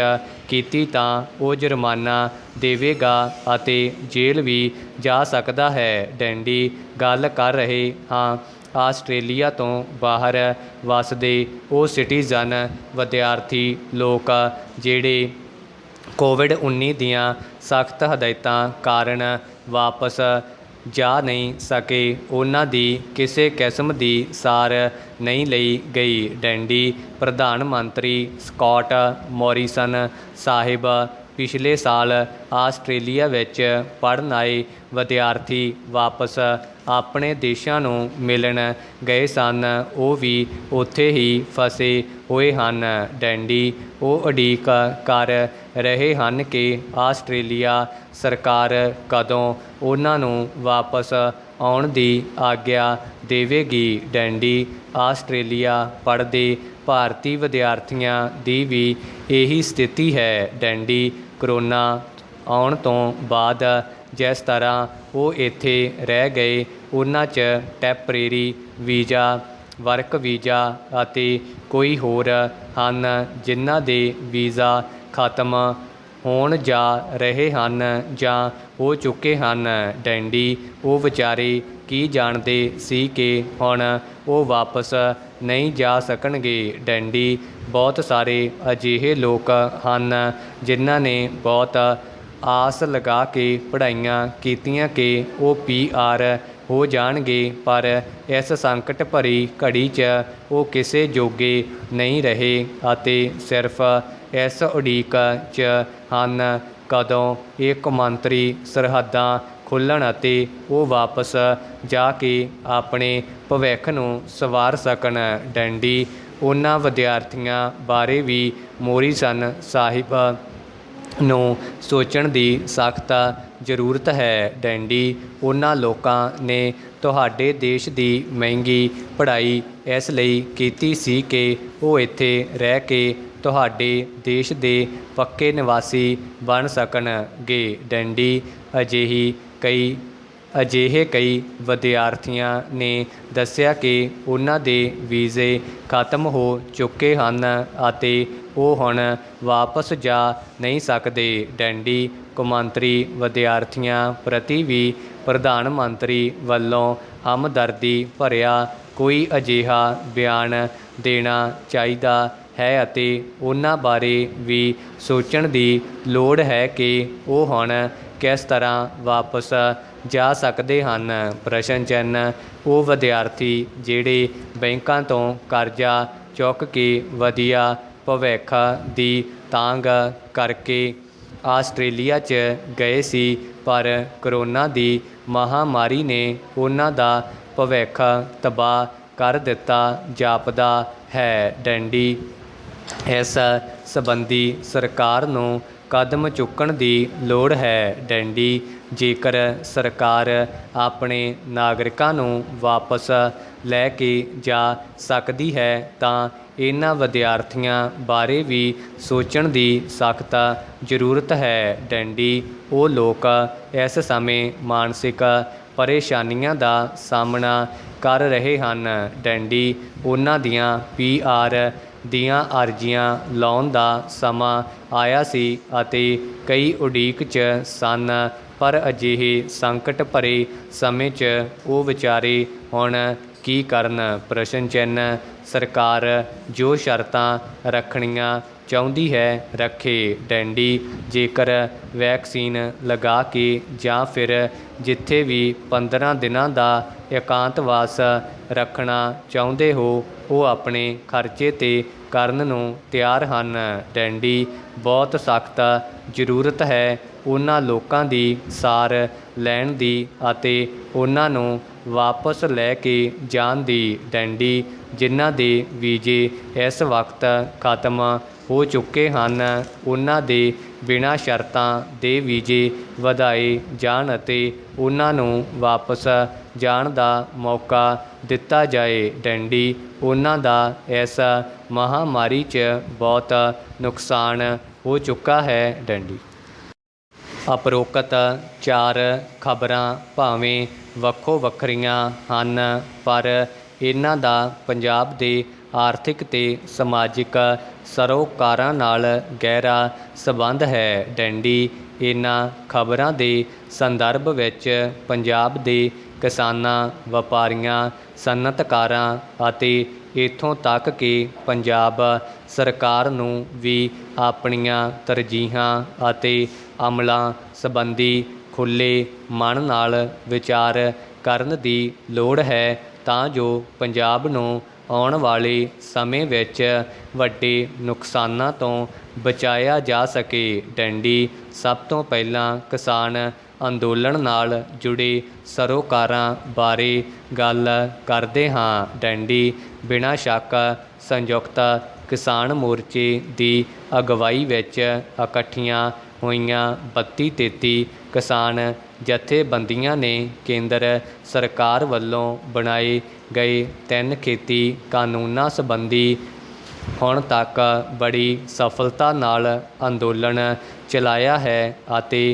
ਕੀਤੀ ਤਾਂ ਉਹ ਜੁਰਮਾਨਾ ਦੇਵੇਗਾ ਅਤੇ ਜੇਲ੍ਹ ਵੀ ਜਾ ਸਕਦਾ ਹੈ। ਡੈਡੀ, ਗੱਲ ਕਰ ਰਹੇ ਹਾਂ ਆਸਟ੍ਰੇਲੀਆ ਤੋਂ ਬਾਹਰ ਵੱਸਦੇ ਉਹ ਸਿਟੀਜ਼ਨ ਵਿਦਿਆਰਥੀ ਲੋਕ ਜਿਹੜੇ ਕੋਵਿਡ-19 ਦੀਆਂ ਸਖਤ ਹਦਾਇਤਾਂ ਕਾਰਨ ਵਾਪਸ ਜਾ ਨਹੀਂ ਸਕੇ, ਉਹਨਾਂ ਦੀ ਕਿਸੇ ਕਿਸਮ ਦੀ ਸਾਰ ਨਹੀਂ ਲਈ ਗਈ। ਡੈਡੀ, ਪ੍ਰਧਾਨ ਮੰਤਰੀ ਸਕਾਟ ਮੋਰੀਸਨ ਸਾਹਿਬ ਪਿਛਲੇ ਸਾਲ ਆਸਟ੍ਰੇਲੀਆ ਵਿੱਚ ਪੜ੍ਹਨ ਆਏ ਵਿਦਿਆਰਥੀ ਵਾਪਸ ਆਪਣੇ ਦੇਸ਼ਾਂ ਨੂੰ ਮਿਲਣ ਗਏ ਸਨ, ਉਹ ਵੀ ਉੱਥੇ ਹੀ ਫਸੇ ਹੋਏ ਹਨ। ਡੈਂਡੀ ਉਹ ਉਡੀਕ ਕਰ ਰਹੇ ਹਨ ਕਿ ਆਸਟ੍ਰੇਲੀਆ ਸਰਕਾਰ ਕਦੋਂ ਉਹਨਾਂ ਨੂੰ ਵਾਪਸ ਆਉਣ ਦੀ ਆਗਿਆ ਦੇਵੇਗੀ। ਡੈਂਡੀ ਆਸਟ੍ਰੇਲੀਆ ਪੜ੍ਹਦੇ ਭਾਰਤੀ ਵਿਦਿਆਰਥੀਆਂ ਦੀ ਵੀ ਇਹੀ ਸਥਿਤੀ ਹੈ। ਡੈਂਡੀ ਕਰੋਨਾ ਆਉਣ ਤੋਂ ਬਾਅਦ ਜਿਸ ਤਰ੍ਹਾਂ ਉਹ ਇੱਥੇ ਰਹਿ ਗਏ, ਉਹਨਾਂ 'ਚ ਟੈਂਪਰੇਰੀ ਵੀਜ਼ਾ, ਵਰਕ ਵੀਜ਼ਾ ਅਤੇ ਕੋਈ ਹੋਰ ਹਨ ਜਿਨ੍ਹਾਂ ਦੇ ਵੀਜ਼ਾ ਖਤਮ ਹੋਣ ਜਾ ਰਹੇ ਹਨ ਜਾਂ ਹੋ ਚੁੱਕੇ ਹਨ। ਡੈਂਡੀ ਉਹ ਵਿਚਾਰੇ ਕੀ ਜਾਣਦੇ ਸੀ ਕਿ ਹੁਣ ਉਹ ਵਾਪਸ ਨਹੀਂ ਜਾ ਸਕਣਗੇ। ਡੈਂਡੀ ਬਹੁਤ ਸਾਰੇ ਅਜਿਹੇ ਲੋਕ ਹਨ ਜਿਨ੍ਹਾਂ ਨੇ ਬਹੁਤ ਆਸ ਲਗਾ ਕੇ ਪੜ੍ਹਾਈਆਂ ਕੀਤੀਆਂ ਕਿ ਉਹ PR ਹੋ ਜਾਣਗੇ, ਪਰ ਇਸ ਸੰਕਟ ਭਰੀ ਘੜੀ 'ਚ ਉਹ ਕਿਸੇ ਜੋਗੇ ਨਹੀਂ ਰਹੇ ਅਤੇ ਸਿਰਫ ਇਸ ਉਡੀਕ 'ਚ ਹਨ ਕਦੋਂ ਇਹ ਕੌਮਾਂਤਰੀ ਸਰਹੱਦਾਂ ਖੁੱਲ੍ਹਣ ਅਤੇ ਉਹ ਵਾਪਸ ਜਾ ਕੇ ਆਪਣੇ ਭਵਿੱਖ ਨੂੰ ਸੰਵਾਰ ਸਕਣ। ਡੈਂਡੀ ਉਹਨਾਂ ਵਿਦਿਆਰਥੀਆਂ ਬਾਰੇ ਵੀ ਮੋਰੀਸਨ ਸਾਹਿਬ ਨੂੰ ਸੋਚਣ ਦੀ ਸਖਤ ਜ਼ਰੂਰਤ ਹੈ। ਡੈਂਡੀ ਉਹਨਾਂ ਲੋਕਾਂ ਨੇ ਤੁਹਾਡੇ ਦੇਸ਼ ਦੀ ਮਹਿੰਗੀ ਪੜ੍ਹਾਈ ਇਸ ਲਈ ਕੀਤੀ ਸੀ ਕਿ ਉਹ ਇੱਥੇ ਰਹਿ ਕੇ ਤੁਹਾਡੇ ਦੇਸ਼ ਦੇ ਪੱਕੇ ਨਿਵਾਸੀ ਬਣ ਸਕਣਗੇ। ਡੈਂਡੀ ਅਜਿਹੇ ਕਈ ਵਿਦਿਆਰਥੀਆਂ ਨੇ ਦੱਸਿਆ ਕਿ ਉਹਨਾਂ ਦੇ ਵੀਜ਼ੇ ਖਤਮ ਹੋ ਚੁੱਕੇ ਹਨ ਅਤੇ ਉਹ ਹੁਣ ਵਾਪਸ ਜਾ ਨਹੀਂ ਸਕਦੇ। ਡੈਂਡੀ ਕੌਮਾਂਤਰੀ ਵਿਦਿਆਰਥੀਆਂ ਪ੍ਰਤੀ ਵੀ ਪ੍ਰਧਾਨ ਮੰਤਰੀ ਵੱਲੋਂ ਹਮਦਰਦੀ ਭਰਿਆ ਕੋਈ ਅਜਿਹਾ ਬਿਆਨ ਦੇਣਾ ਚਾਹੀਦਾ ਹੈ ਅਤੇ ਉਹਨਾਂ ਬਾਰੇ ਵੀ ਸੋਚਣ ਦੀ ਲੋੜ ਹੈ ਕਿ ਉਹ ਹੁਣ ਕਿਸ ਤਰ੍ਹਾਂ ਵਾਪਸ ਜਾ ਸਕਦੇ ਹਨ। ਪ੍ਰਸ਼ਨ ਚਿੰਨ੍ਹ ਉਹ ਵਿਦਿਆਰਥੀ ਜਿਹੜੇ ਬੈਂਕਾਂ ਤੋਂ ਕਰਜ਼ਾ ਚੁੱਕ ਕੇ ਵਧੀਆ ਭਵਿੱਖ ਦੀ ਤਾਂਘ ਕਰਕੇ ਆਸਟ੍ਰੇਲੀਆ 'ਚ ਗਏ ਸੀ, ਪਰ ਕਰੋਨਾ ਦੀ ਮਹਾਂਮਾਰੀ ਨੇ ਉਹਨਾਂ ਦਾ ਭਵਿੱਖ ਤਬਾਹ ਕਰ ਦਿੱਤਾ ਜਾਪਦਾ ਹੈ। ਡੈਂਡੀ ਇਸ ਸੰਬੰਧੀ ਸਰਕਾਰ ਨੂੰ ਕਦਮ ਚੁੱਕਣ ਦੀ ਲੋੜ ਹੈ। ਡੈਂਡੀ ਜੇਕਰ ਸਰਕਾਰ ਆਪਣੇ ਨਾਗਰਿਕਾਂ ਨੂੰ ਵਾਪਸ ਲੈ ਕੇ ਜਾ ਸਕਦੀ ਹੈ ਤਾਂ ਇਹਨਾਂ ਵਿਦਿਆਰਥੀਆਂ ਬਾਰੇ ਵੀ ਸੋਚਣ ਦੀ ਸਖਤ ਜ਼ਰੂਰਤ ਹੈ। ਡੈਂਡੀ ਉਹ ਲੋਕ ਇਸ ਸਮੇਂ ਮਾਨਸਿਕ ਪਰੇਸ਼ਾਨੀਆਂ ਦਾ ਸਾਹਮਣਾ ਕਰ ਰਹੇ ਹਨ। ਡੈਂਡੀ ਉਹਨਾਂ ਦੀਆਂ PR ਦੀਆਂ ਅਰਜ਼ੀਆਂ ਲਾਉਣ ਦਾ ਸਮਾਂ ਆਇਆ ਸੀ ਅਤੇ ਕਈ ਉਡੀਕ 'ਚ ਸਨ, ਪਰ ਅਜਿਹੇ ਸੰਕਟ ਭਰੇ ਸਮੇਂ 'ਚ ਉਹ ਵਿਚਾਰੇ ਹੁਣ ਕੀ ਕਰਨ। ਪ੍ਰਸ਼ਨ ਚਿੰਨ੍ਹ ਸਰਕਾਰ ਜੋ ਸ਼ਰਤਾਂ ਰੱਖਣੀਆਂ ਚਾਹੁੰਦੀ ਹੈ ਰੱਖੇ। ਡੈਂਡੀ ਜੇਕਰ ਵੈਕਸੀਨ ਲਗਾ ਕੇ ਜਾਂ ਫਿਰ ਜਿੱਥੇ ਵੀ 15 ਦਿਨਾਂ ਦਾ ਇਕਾਂਤਵਾਸ ਰੱਖਣਾ ਚਾਹੁੰਦੇ ਹੋ, ਉਹ ਆਪਣੇ ਖਰਚੇ 'ਤੇ ਕਰਨ ਨੂੰ ਤਿਆਰ ਹਨ। ਡੈਂਡੀ ਬਹੁਤ ਸਖਤ ਜ਼ਰੂਰਤ ਹੈ ਉਹਨਾਂ ਲੋਕਾਂ ਦੀ ਸਾਰ ਲੈਣ ਦੀ ਅਤੇ ਉਹਨਾਂ ਨੂੰ ਵਾਪਸ ਲੈ ਕੇ ਜਾਣ ਦੀ। ਡੈਂਡੀ ਜਿਨ੍ਹਾਂ ਦੇ ਵੀਜ਼ੇ ਇਸ ਵਕਤ ਖਤਮ ਹੋ ਚੁੱਕੇ ਹਨ, ਉਹਨਾਂ ਦੇ ਬਿਨਾਂ ਸ਼ਰਤਾਂ ਦੇ ਵੀਜ਼ੇ ਵਧਾਏ ਜਾਣ ਅਤੇ ਉਹਨਾਂ ਨੂੰ ਵਾਪਸ ਜਾਣ ਦਾ ਮੌਕਾ ਦਿੱਤਾ ਜਾਏ। ਡੈਂਡੀ ਉਹਨਾਂ ਦਾ ਇਸ ਮਹਾਂਮਾਰੀ 'ਚ ਬਹੁਤ ਨੁਕਸਾਨ ਹੋ ਚੁੱਕਾ ਹੈ। ਡੈਂਡੀ ਉਪਰੋਕਤ 4 ਖ਼ਬਰਾਂ ਭਾਵੇਂ ਵੱਖੋ ਵੱਖਰੀਆਂ ਹਨ, ਪਰ ਇਹਨਾਂ ਦਾ ਪੰਜਾਬ ਦੇ ਆਰਥਿਕ ਤੇ ਸਮਾਜਿਕ ਸਰੋਕਾਰਾਂ ਨਾਲ ਗਹਿਰਾ ਸੰਬੰਧ ਹੈ। ਡੈਂਡੀ ਇਹਨਾਂ ਖ਼ਬਰਾਂ ਦੇ ਸੰਦਰਭ ਵਿੱਚ ਪੰਜਾਬ ਦੇ ਕਿਸਾਨਾਂ, ਵਪਾਰੀਆਂ, ਸਨਅਤਕਾਰਾਂ ਅਤੇ ਇੱਥੋਂ ਤੱਕ ਕਿ ਪੰਜਾਬ ਸਰਕਾਰ ਨੂੰ ਵੀ ਆਪਣੀਆਂ ਤਰਜੀਹਾਂ ਅਤੇ ਅਮਲਾਂ ਸੰਬੰਧੀ ਖੁੱਲ੍ਹੇ ਮਨ ਨਾਲ ਵਿਚਾਰ ਕਰਨ ਦੀ ਲੋੜ ਹੈ ਤਾਂ ਜੋ ਪੰਜਾਬ ਨੂੰ ਆਉਣ ਵਾਲੇ ਸਮੇਂ ਵਿੱਚ ਵੱਡੇ ਨੁਕਸਾਨਾਂ ਤੋਂ ਬਚਾਇਆ ਜਾ ਸਕੇ। ਡੰਡੀ। ਸਭ ਤੋਂ ਪਹਿਲਾਂ ਕਿਸਾਨ ਅੰਦੋਲਨ ਨਾਲ ਜੁੜੇ ਸਰੋਕਾਰਾਂ ਬਾਰੇ ਗੱਲ ਕਰਦੇ ਹਾਂ। ਡੰਡੀ। ਬਿਨਾਂ ਸ਼ੱਕ ਸੰਯੁਕਤ ਕਿਸਾਨ ਮੋਰਚੇ ਦੀ ਅਗਵਾਈ ਵਿੱਚ ਇਕੱਠੀਆਂ ਹੋਈਆਂ 32-33 ਕਿਸਾਨ ਜਥੇਬੰਦੀਆਂ ਨੇ ਕੇਂਦਰ ਸਰਕਾਰ ਵੱਲੋਂ ਬਣਾਏ ਗਏ 3 ਖੇਤੀ ਕਾਨੂੰਨਾਂ ਸੰਬੰਧੀ ਹੁਣ ਤੱਕ ਬੜੀ ਸਫਲਤਾ ਨਾਲ ਅੰਦੋਲਨ ਚਲਾਇਆ ਹੈ ਅਤੇ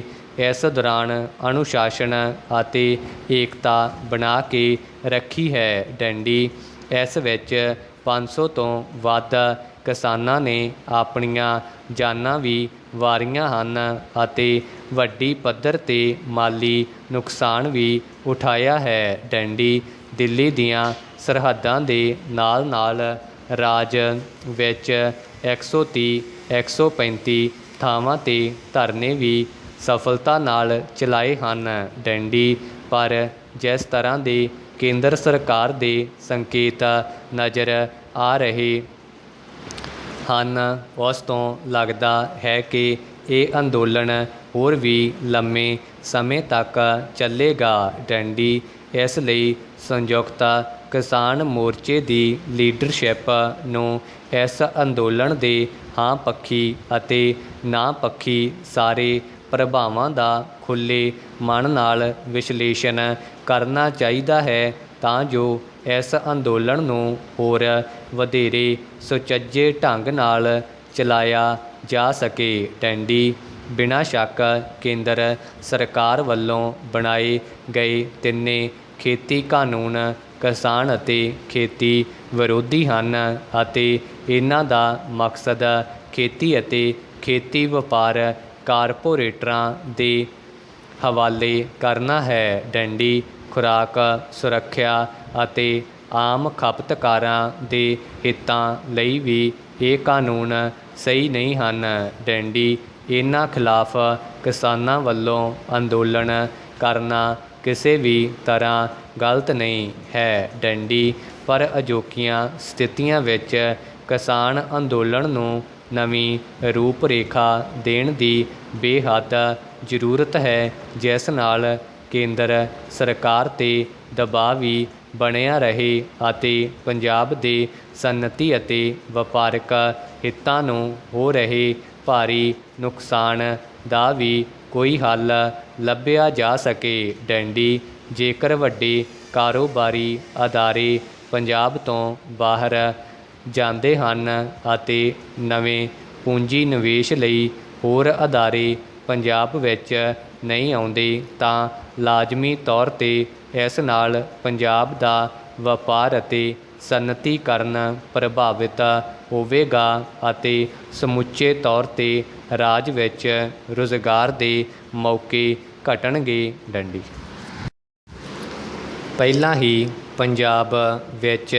ਇਸ ਦੌਰਾਨ ਅਨੁਸ਼ਾਸਨ ਅਤੇ ਏਕਤਾ ਬਣਾ ਕੇ ਰੱਖੀ ਹੈ। ਡੰਡੀ। ਇਸ ਵਿੱਚ 500 ਤੋਂ ਵੱਧ ਕਿਸਾਨਾਂ ਨੇ ਆਪਣੀਆਂ ਜਾਨਾਂ ਵੀ ਵਾਰੀਆਂ ਹਨ ਅਤੇ ਵੱਡੀ ਪੱਧਰ 'ਤੇ ਮਾਲੀ ਨੁਕਸਾਨ ਵੀ ਉਠਾਇਆ ਹੈ। ਡੰਡੀ। ਦਿੱਲੀ ਦੀਆਂ ਸਰਹੱਦਾਂ ਦੇ ਨਾਲ ਨਾਲ ਰਾਜ ਵਿੱਚ 130-135 ਥਾਵਾਂ 'ਤੇ ਧਰਨੇ ਵੀ ਸਫਲਤਾ ਨਾਲ ਚਲਾਏ ਹਨ। ਡੰਡੀ। ਪਰ ਜਿਸ ਤਰ੍ਹਾਂ ਦੇ ਕੇਂਦਰ ਸਰਕਾਰ ਦੇ ਸੰਕੇਤ ਨਜ਼ਰ ਆ ਰਹੇ ਹਨ ਉਸ ਤੋਂ ਲੱਗਦਾ ਹੈ ਕਿ ਇਹ ਅੰਦੋਲਨ ਹੋਰ ਵੀ ਲੰਮੇ ਸਮੇਂ ਤੱਕ ਚੱਲੇਗਾ। ਡੰਡੀ। ਇਸ ਲਈ ਸੰਯੁਕਤ ਕਿਸਾਨ ਮੋਰਚੇ ਦੀ ਲੀਡਰਸ਼ਿਪ ਨੂੰ ਇਸ ਅੰਦੋਲਨ ਦੇ ਹਾਂ ਪੱਖੀ ਅਤੇ ਨਾ ਪੱਖੀ ਸਾਰੇ ਪ੍ਰਭਾਵਾਂ ਦਾ ਖੁੱਲ੍ਹੇ ਮਨ ਨਾਲ ਵਿਸ਼ਲੇਸ਼ਣ ਕਰਨਾ ਚਾਹੀਦਾ ਹੈ ਤਾਂ ਜੋ ਇਸ ਅੰਦੋਲਨ ਨੂੰ ਹੋਰ ਵਧੇਰੇ ਸੁਚੱਜੇ ਢੰਗ ਨਾਲ ਚਲਾਇਆ ਜਾ ਸਕੇ। ਡੰਡੀ। ਬਿਨਾਂ ਸ਼ੱਕ ਕੇਂਦਰ ਸਰਕਾਰ ਵੱਲੋਂ ਬਣਾਏ ਗਏ ਤਿੰਨੇ ਖੇਤੀ ਕਾਨੂੰਨ ਕਿਸਾਨ ਅਤੇ ਖੇਤੀ ਵਿਰੋਧੀ ਹਨ ਅਤੇ ਇਹਨਾਂ ਦਾ ਮਕਸਦ ਖੇਤੀ ਅਤੇ ਖੇਤੀ ਵਪਾਰ ਕਾਰਪੋਰੇਟਰਾਂ ਦੇ ਹਵਾਲੇ ਕਰਨਾ ਹੈ। ਡੰਡੀ। ਖੁਰਾਕ ਸੁਰੱਖਿਆ ਅਤੇ ਆਮ ਖਪਤਕਾਰਾਂ ਦੇ ਹਿੱਤਾਂ ਲਈ ਵੀ ਇਹ ਕਾਨੂੰਨ ਸਹੀ ਨਹੀਂ ਹਨ। ਡੰਡੀ। ਇਹਨਾਂ ਖਿਲਾਫ ਕਿਸਾਨਾਂ ਵੱਲੋਂ ਅੰਦੋਲਨ ਕਰਨਾ ਕਿਸੇ ਵੀ ਤਰ੍ਹਾਂ ਗਲਤ ਨਹੀਂ ਹੈ। ਡੰਡੀ। ਪਰ ਅਜੋਕੀਆਂ ਸਥਿਤੀਆਂ ਵਿੱਚ ਕਿਸਾਨ ਅੰਦੋਲਨ ਨੂੰ ਨਵੀਂ ਰੂਪ ਰੇਖਾ ਦੇਣ ਦੀ ਬੇਹੱਦ ਜ਼ਰੂਰਤ ਹੈ ਜਿਸ ਨਾਲ ਕੇਂਦਰ ਸਰਕਾਰ 'ਤੇ ਦਬਾਅ ਵੀ ਬਣਿਆ ਰਹੇ ਅਤੇ ਪੰਜਾਬ ਦੇ ਸਨਅਤੀ ਅਤੇ ਵਪਾਰਕ ਹਿੱਤਾਂ ਨੂੰ ਹੋ ਰਹੇ ਭਾਰੀ ਨੁਕਸਾਨ ਦਾ ਵੀ ਕੋਈ ਹੱਲ ਲੱਭਿਆ ਜਾ ਸਕੇ। ਡੰਡੀ। ਜੇਕਰ ਵੱਡੇ ਕਾਰੋਬਾਰੀ ਅਦਾਰੇ ਪੰਜਾਬ ਤੋਂ ਬਾਹਰ ਜਾਂਦੇ ਹਨ ਅਤੇ ਨਵੇਂ ਪੂੰਜੀ ਨਿਵੇਸ਼ ਲਈ ਹੋਰ ਅਦਾਰੇ ਪੰਜਾਬ ਵਿੱਚ ਨਹੀਂ ਆਉਂਦੇ ਤਾਂ ਲਾਜ਼ਮੀ ਤੌਰ 'ਤੇ ਇਸ ਨਾਲ ਪੰਜਾਬ ਦਾ ਵਪਾਰ ਅਤੇ ਸਨਅਤੀਕਰਨ ਪ੍ਰਭਾਵਿਤ ਹੋਵੇਗਾ ਅਤੇ ਸਮੁੱਚੇ ਤੌਰ 'ਤੇ ਰਾਜ ਵਿੱਚ ਰੁਜ਼ਗਾਰ ਦੇ ਮੌਕੇ ਘਟਣਗੇ। ਡੰਡੀ। ਪਹਿਲਾਂ ਹੀ ਪੰਜਾਬ ਵਿੱਚ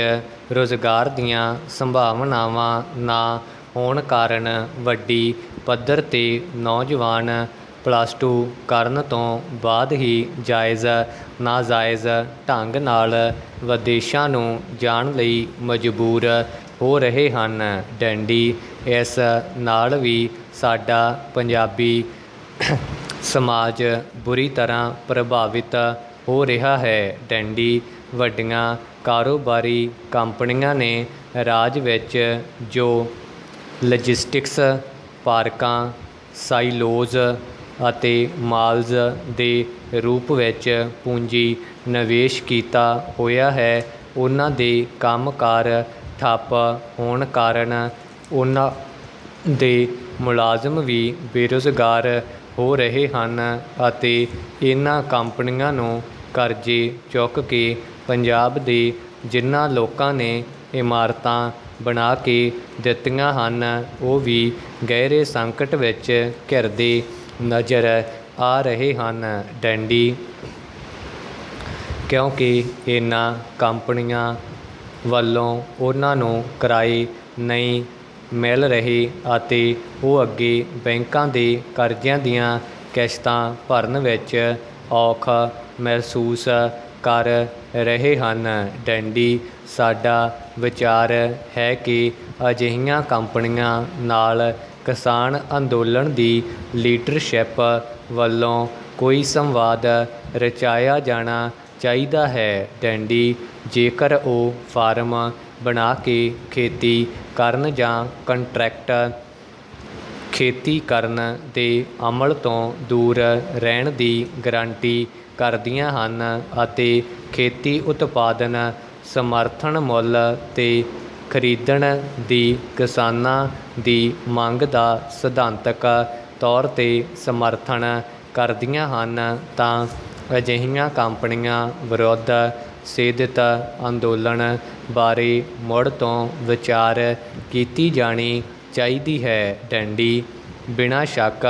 ਰੁਜ਼ਗਾਰ ਦੀਆਂ ਸੰਭਾਵਨਾਵਾਂ ਨਾ ਹੋਣ ਕਾਰਨ ਵੱਡੀ ਪੱਧਰ 'ਤੇ ਨੌਜਵਾਨ +2 ਕਰਨ ਤੋਂ ਬਾਅਦ ਹੀ ਜਾਇਜ਼ ਨਾਜਾਇਜ਼ ਢੰਗ ਨਾਲ ਵਿਦੇਸ਼ਾਂ ਨੂੰ ਜਾਣ ਲਈ ਮਜਬੂਰ ਹੋ ਰਹੇ ਹਨ। ਡੰਡੀ। ਇਸ ਨਾਲ ਵੀ ਸਾਡਾ ਪੰਜਾਬੀ ਸਮਾਜ ਬੁਰੀ ਤਰ੍ਹਾਂ ਪ੍ਰਭਾਵਿਤ ਹੋ ਰਿਹਾ ਹੈ। ਡੰਡੀ। ਵੱਡੀਆਂ ਕਾਰੋਬਾਰੀ ਕੰਪਨੀਆਂ ਨੇ ਰਾਜ ਵਿੱਚ ਜੋ ਲੌਜਿਸਟਿਕਸ ਪਾਰਕਾਂ ਸਾਈਲੋਜ਼ ਅਤੇ ਮਾਲਜ਼ ਦੇ ਰੂਪ ਵਿੱਚ ਪੂੰਜੀ ਨਿਵੇਸ਼ ਕੀਤਾ ਹੋਇਆ ਹੈ ਉਹਨਾਂ ਦੇ ਕੰਮਕਾਰ ਠੱਪ ਹੋਣ ਕਾਰਨ ਉਹਨਾਂ ਦੇ ਮੁਲਾਜ਼ਮ ਵੀ ਬੇਰੁਜ਼ਗਾਰ ਹੋ ਰਹੇ ਹਨ ਅਤੇ ਇਹਨਾਂ ਕੰਪਨੀਆਂ ਨੂੰ ਕਰਜ਼ੇ ਚੁੱਕ ਕੇ ਪੰਜਾਬ ਦੇ ਜਿਨ੍ਹਾਂ ਲੋਕਾਂ ਨੇ ਇਮਾਰਤਾਂ ਬਣਾ ਕੇ ਦਿੱਤੀਆਂ ਹਨ ਉਹ ਵੀ ਗਹਿਰੇ ਸੰਕਟ ਵਿੱਚ ਘਿਰਦੇ ਨਜ਼ਰ ਆ ਰਹੇ ਹਨ। ਡੰਡੀ। ਕਿਉਂਕਿ ਇਹਨਾਂ ਕੰਪਨੀਆਂ ਵੱਲੋਂ ਉਹਨਾਂ ਨੂੰ ਕਿਰਾਏ ਨਹੀਂ ਮਿਲ ਰਹੇ ਅਤੇ ਉਹ ਅੱਗੇ ਬੈਂਕਾਂ ਦੇ ਕਰਜ਼ਿਆਂ ਦੀਆਂ ਕਿਸ਼ਤਾਂ ਭਰਨ ਵਿੱਚ ਔਖਾ ਮਹਿਸੂਸ ਕਰ ਰਹੇ ਹਨ। ਡੰਡੀ। ਸਾਡਾ ਵਿਚਾਰ ਹੈ ਕਿ ਅਜਿਹੀਆਂ ਕੰਪਨੀਆਂ ਨਾਲ ਕਿਸਾਨ ਅੰਦੋਲਨ ਦੀ ਲੀਡਰਸ਼ਿਪ ਵੱਲੋਂ ਕੋਈ ਸੰਵਾਦ ਰਚਾਇਆ ਜਾਣਾ ਚਾਹੀਦਾ ਹੈ। ਡੈਂਡੀ ਜੇਕਰ ਉਹ ਫਾਰਮ ਬਣਾ ਕੇ ਖੇਤੀ ਕਰਨ ਜਾਂ ਕੰਟਰੈਕਟ ਖੇਤੀ ਕਰਨ ਦੇ ਅਮਲ ਤੋਂ ਦੂਰ ਰਹਿਣ ਦੀ ਗਾਰੰਟੀ ਕਰਦੀਆਂ ਹਨ ਅਤੇ ਖੇਤੀ ਉਤਪਾਦਨ ਸਮਰਥਨ ਮੁੱਲ 'ਤੇ ਖਰੀਦਣ ਦੀ ਕਿਸਾਨਾਂ ਦੀ ਮੰਗ ਦਾ ਸਿਧਾਂਤਕ ਤੌਰ 'ਤੇ ਸਮਰਥਨ ਕਰਦੀਆਂ ਹਨ ਤਾਂ ਅਜਿਹੀਆਂ ਕੰਪਨੀਆਂ ਵਿਰੁੱਧ ਸੇਧਿਤ ਅੰਦੋਲਨ ਬਾਰੇ ਮੁੜ ਤੋਂ ਵਿਚਾਰ ਕੀਤੀ ਜਾਣੀ ਚਾਹੀਦੀ ਹੈ। ਡੈਂਡੀ ਬਿਨਾਂ ਸ਼ੱਕ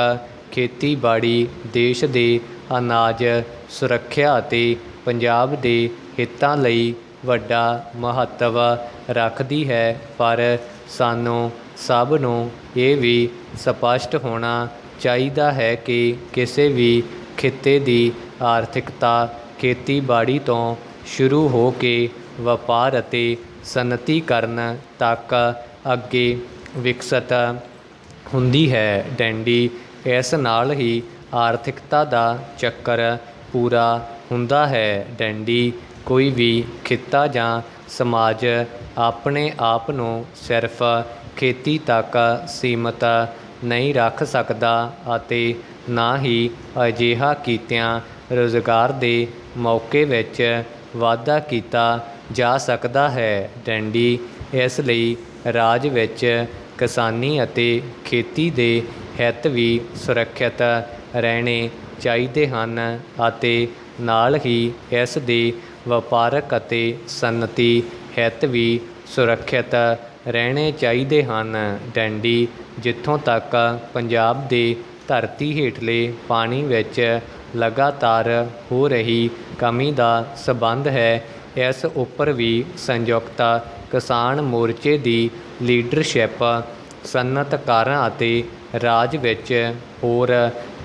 ਖੇਤੀਬਾੜੀ ਦੇਸ਼ ਦੇ ਅਨਾਜ ਸੁਰੱਖਿਆ ਅਤੇ ਪੰਜਾਬ ਦੇ ਹਿੱਤਾਂ ਲਈ ਵੱਡਾ ਮਹੱਤਵ ਰੱਖਦੀ ਹੈ, ਪਰ ਸਾਨੂੰ ਸਭ ਨੂੰ ਇਹ ਵੀ ਸਪਸ਼ਟ ਹੋਣਾ ਚਾਹੀਦਾ ਹੈ ਕਿ ਕਿਸੇ ਵੀ ਖਿੱਤੇ ਦੀ ਆਰਥਿਕਤਾ ਖੇਤੀਬਾੜੀ ਤੋਂ ਸ਼ੁਰੂ ਹੋ ਕੇ ਵਪਾਰ ਅਤੇ ਸਨਅਤੀਕਰਨ ਤੱਕ ਅੱਗੇ ਵਿਕਸਿਤ ਹੁੰਦੀ ਹੈ। ਡੈਂਡੀ ਇਸ ਨਾਲ ਹੀ ਆਰਥਿਕਤਾ ਦਾ ਚੱਕਰ ਪੂਰਾ ਹੁੰਦਾ ਹੈ। ਡੈਂਡੀ ਕੋਈ ਵੀ ਖਿੱਤਾ ਜਾਂ ਸਮਾਜ ਆਪਣੇ ਆਪ ਨੂੰ ਸਿਰਫ ਖੇਤੀ ਤੱਕ ਸੀਮਤ ਨਹੀਂ ਰੱਖ ਸਕਦਾ ਅਤੇ ਨਾ ਹੀ ਅਜਿਹਾ ਕੀਤਿਆਂ ਰੁਜ਼ਗਾਰ ਦੇ ਮੌਕੇ ਵਿੱਚ ਵਾਧਾ ਕੀਤਾ ਜਾ ਸਕਦਾ ਹੈ। ਡੈਂਡੀ ਇਸ ਲਈ ਰਾਜ ਵਿੱਚ ਕਿਸਾਨੀ ਅਤੇ ਖੇਤੀ ਦੇ ਹਿੱਤ ਵੀ ਸੁਰੱਖਿਅਤ ਰਹਿਣੇ ਚਾਹੀਦੇ ਹਨ ਅਤੇ ਨਾਲ ਹੀ ਇਸ ਦੇ ਵਪਾਰਕ ਅਤੇ ਸਨਅਤੀ ਹਿੱਤ ਵੀ ਸੁਰੱਖਿਅਤ ਰਹਿਣੇ ਚਾਹੀਦੇ ਹਨ। ਡੈਂਡੀ ਜਿੱਥੋਂ ਤੱਕ ਪੰਜਾਬ ਦੇ ਧਰਤੀ ਹੇਠਲੇ ਪਾਣੀ ਵਿੱਚ ਲਗਾਤਾਰ ਹੋ ਰਹੀ ਕਮੀ ਦਾ ਸੰਬੰਧ ਹੈ, ਇਸ ਉੱਪਰ ਵੀ ਸੰਯੁਕਤ ਕਿਸਾਨ ਮੋਰਚੇ ਦੀ ਲੀਡਰਸ਼ਿਪ ਸਨਅਤਕਾਰਾਂ ਅਤੇ ਰਾਜ ਵਿੱਚ ਹੋਰ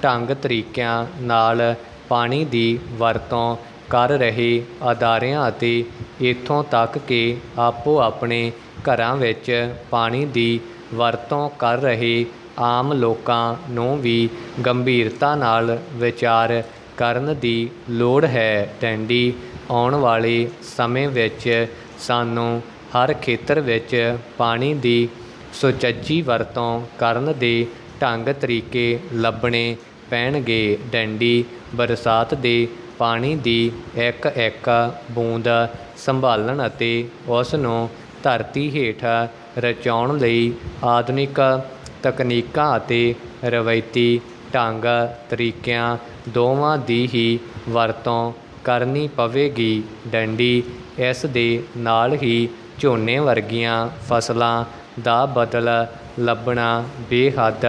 ਢੰਗ ਤਰੀਕਿਆਂ ਨਾਲ ਪਾਣੀ ਦੀ ਵਰਤੋਂ ਕਰ ਰਹੇ ਅਦਾਰਿਆਂ ਅਤੇ ਇੱਥੋਂ ਤੱਕ ਕਿ ਆਪੋ ਆਪਣੇ ਘਰਾਂ ਵਿੱਚ ਪਾਣੀ ਦੀ ਵਰਤੋਂ ਕਰ ਰਹੇ ਆਮ ਲੋਕਾਂ ਨੂੰ ਵੀ ਗੰਭੀਰਤਾ ਨਾਲ ਵਿਚਾਰ ਕਰਨ ਦੀ ਲੋੜ ਹੈ। ਡੈਂਡੀ ਆਉਣ ਵਾਲੇ ਸਮੇਂ ਵਿੱਚ ਸਾਨੂੰ ਹਰ ਖੇਤਰ ਵਿੱਚ ਪਾਣੀ ਦੀ ਸੁਚੱਜੀ ਵਰਤੋਂ ਕਰਨ ਦੇ ਢੰਗ ਤਰੀਕੇ ਲੱਭਣੇ ਪੈਣਗੇ। ਡੈਂਡੀ ਬਰਸਾਤ ਦੇ ਪਾਣੀ ਦੀ ਇੱਕ ਇੱਕ ਬੂੰਦ ਸੰਭਾਲਣ ਅਤੇ ਉਸ ਨੂੰ ਧਰਤੀ ਹੇਠ ਰਚਾਉਣ ਲਈ ਆਧੁਨਿਕ ਤਕਨੀਕਾਂ ਅਤੇ ਰਵਾਇਤੀ ਢੰਗ ਤਰੀਕਿਆਂ ਦੋਵਾਂ ਦੀ ਹੀ ਵਰਤੋਂ ਕਰਨੀ ਪਵੇਗੀ। ਡੈਂਡੀ ਇਸ ਦੇ ਨਾਲ ਹੀ ਝੋਨੇ ਵਰਗੀਆਂ ਫਸਲਾਂ ਦਾ ਬਦਲ ਲੱਭਣਾ ਬੇਹੱਦ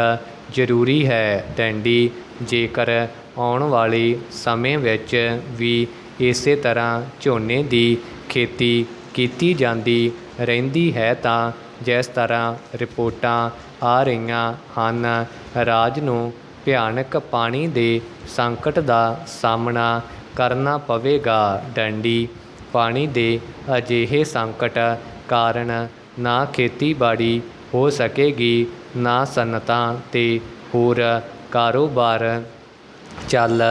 ਜ਼ਰੂਰੀ ਹੈ। ਡੈਂਡੀ ਜੇਕਰ ਆਉਣ ਵਾਲੇ ਸਮੇਂ ਵਿੱਚ ਵੀ ਇਸੇ ਤਰ੍ਹਾਂ ਝੋਨੇ ਦੀ ਖੇਤੀ ਕੀਤੀ ਜਾਂਦੀ ਰਹਿੰਦੀ ਹੈ ਤਾਂ ਜਿਸ ਤਰ੍ਹਾਂ ਰਿਪੋਰਟਾਂ ਆ ਰਹੀਆਂ ਹਨ, ਰਾਜ ਨੂੰ ਭਿਆਨਕ ਪਾਣੀ ਦੇ ਸੰਕਟ ਦਾ ਸਾਹਮਣਾ ਕਰਨਾ ਪਵੇਗਾ। ਡੈਂਡੀ ਪਾਣੀ ਦੇ ਅਜਿਹੇ ਸੰਕਟ ਕਾਰਨ ਨਾ ਖੇਤੀਬਾੜੀ ਹੋ ਸਕੇਗੀ, ਨਾ ਸਨਅਤਾਂ ਅਤੇ ਹੋਰ ਕਾਰੋਬਾਰ ਚੱਲ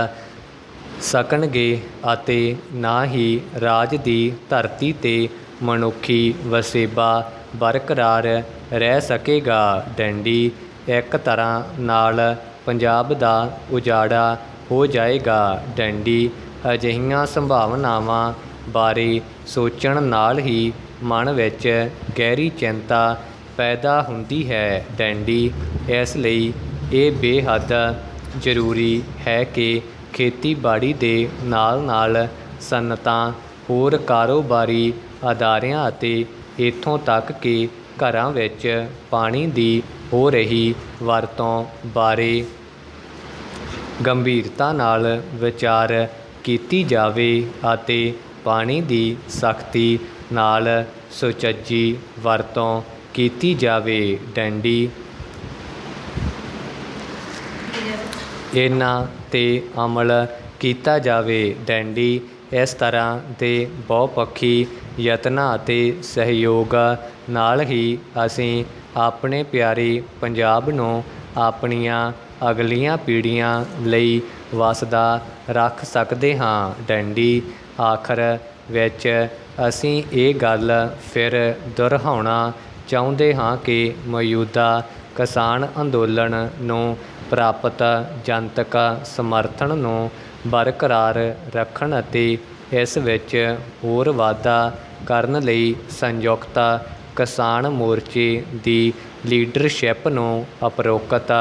ਸਕਣਗੇ ਅਤੇ ਨਾ ਹੀ ਰਾਜ ਦੀ ਧਰਤੀ 'ਤੇ ਮਨੁੱਖੀ ਵਸੇਬਾ ਬਰਕਰਾਰ ਰਹਿ ਸਕੇਗਾ। ਡੈਂਡੀ ਇੱਕ ਤਰ੍ਹਾਂ ਨਾਲ ਪੰਜਾਬ ਦਾ ਉਜਾੜਾ ਹੋ ਜਾਏਗਾ। ਡੈਂਡੀ ਅਜਿਹੀਆਂ ਸੰਭਾਵਨਾਵਾਂ ਬਾਰੇ ਸੋਚਣ ਨਾਲ ਹੀ ਮਨ ਵਿੱਚ ਗਹਿਰੀ ਚਿੰਤਾ ਪੈਦਾ ਹੁੰਦੀ ਹੈ। ਡੈਂਡੀ ਇਸ ਲਈ ਇਹ ਬੇਹੱਦ ਜ਼ਰੂਰੀ ਹੈ ਕਿ ਖੇਤੀਬਾੜੀ ਦੇ ਨਾਲ ਨਾਲ ਸਨਅਤਾਂ, ਹੋਰ ਕਾਰੋਬਾਰੀ ਅਦਾਰਿਆਂ ਅਤੇ ਇੱਥੋਂ ਤੱਕ ਕਿ ਘਰਾਂ ਵਿੱਚ ਪਾਣੀ ਦੀ ਹੋ ਰਹੀ ਵਰਤੋਂ ਬਾਰੇ ਗੰਭੀਰਤਾ ਨਾਲ ਵਿਚਾਰ ਕੀਤੀ ਜਾਵੇ ਅਤੇ ਪਾਣੀ ਦੀ ਸਖਤੀ ਨਾਲ ਸੁਚੱਜੀ ਵਰਤੋਂ ਕੀਤੀ ਜਾਵੇ। ਡੈਂਡੀ ਇਹਨਾਂ 'ਤੇ ਅਮਲ ਕੀਤਾ ਜਾਵੇ। ਡੈਂਡੀ ਇਸ ਤਰ੍ਹਾਂ ਦੇ ਬਹੁਪੱਖੀ ਯਤਨਾਂ ਅਤੇ ਸਹਿਯੋਗ ਨਾਲ ਹੀ ਅਸੀਂ ਆਪਣੇ ਪਿਆਰੇ ਪੰਜਾਬ ਨੂੰ ਆਪਣੀਆਂ ਅਗਲੀਆਂ ਪੀੜ੍ਹੀਆਂ ਲਈ ਵਸਦਾ ਰੱਖ ਸਕਦੇ ਹਾਂ। ਡੰਡੀ ਆਖਰ ਵਿੱਚ ਅਸੀਂ ਇਹ ਗੱਲ ਫਿਰ ਦੁਹਰਾਉਣਾ ਚਾਹੁੰਦੇ ਹਾਂ ਕਿ ਮੌਜੂਦਾ ਕਿਸਾਨ ਅੰਦੋਲਨ ਨੂੰ ਪ੍ਰਾਪਤ ਜਨਤਕ ਸਮਰਥਨ ਨੂੰ ਬਰਕਰਾਰ ਰੱਖਣ ਅਤੇ ਇਸ ਵਿੱਚ ਹੋਰ ਵਾਧਾ ਕਰਨ ਲਈ ਸੰਯੁਕਤ ਕਿਸਾਨ ਮੋਰਚੇ ਦੀ ਲੀਡਰਸ਼ਿਪ ਨੂੰ ਉਪਰੋਕਤ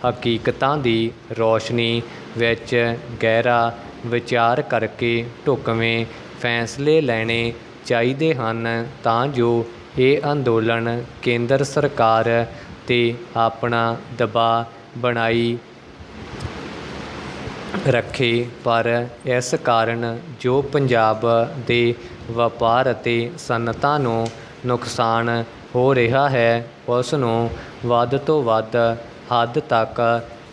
ਹਕੀਕਤਾਂ ਦੀ ਰੌਸ਼ਨੀ ਵਿੱਚ ਗਹਿਰਾ ਵਿਚਾਰ ਕਰਕੇ ਢੁਕਵੇਂ ਫੈਸਲੇ ਲੈਣੇ ਚਾਹੀਦੇ ਹਨ ਤਾਂ ਜੋ ਇਹ ਅੰਦੋਲਨ ਕੇਂਦਰ ਸਰਕਾਰ 'ਤੇ ਆਪਣਾ ਦਬਾਅ ਬਣਾਈ ਰੱਖੇ। ਪਰ ਇਸ ਕਾਰਨ ਜੋ ਪੰਜਾਬ ਦੇ ਵਪਾਰ ਅਤੇ ਸਨਅਤਾਂ ਨੂੰ ਨੁਕਸਾਨ ਹੋ ਰਿਹਾ ਹੈ ਉਸ ਨੂੰ ਵੱਧ ਤੋਂ ਵੱਧ ਹੱਦ ਤੱਕ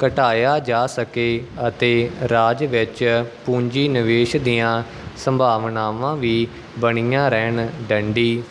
ਘਟਾਇਆ ਜਾ ਸਕੇ ਅਤੇ ਰਾਜ ਵਿੱਚ ਪੂੰਜੀ ਨਿਵੇਸ਼ ਦੀਆਂ ਸੰਭਾਵਨਾਵਾਂ ਵੀ ਬਣੀਆਂ ਰਹਿਣ। ਡੰਡੀ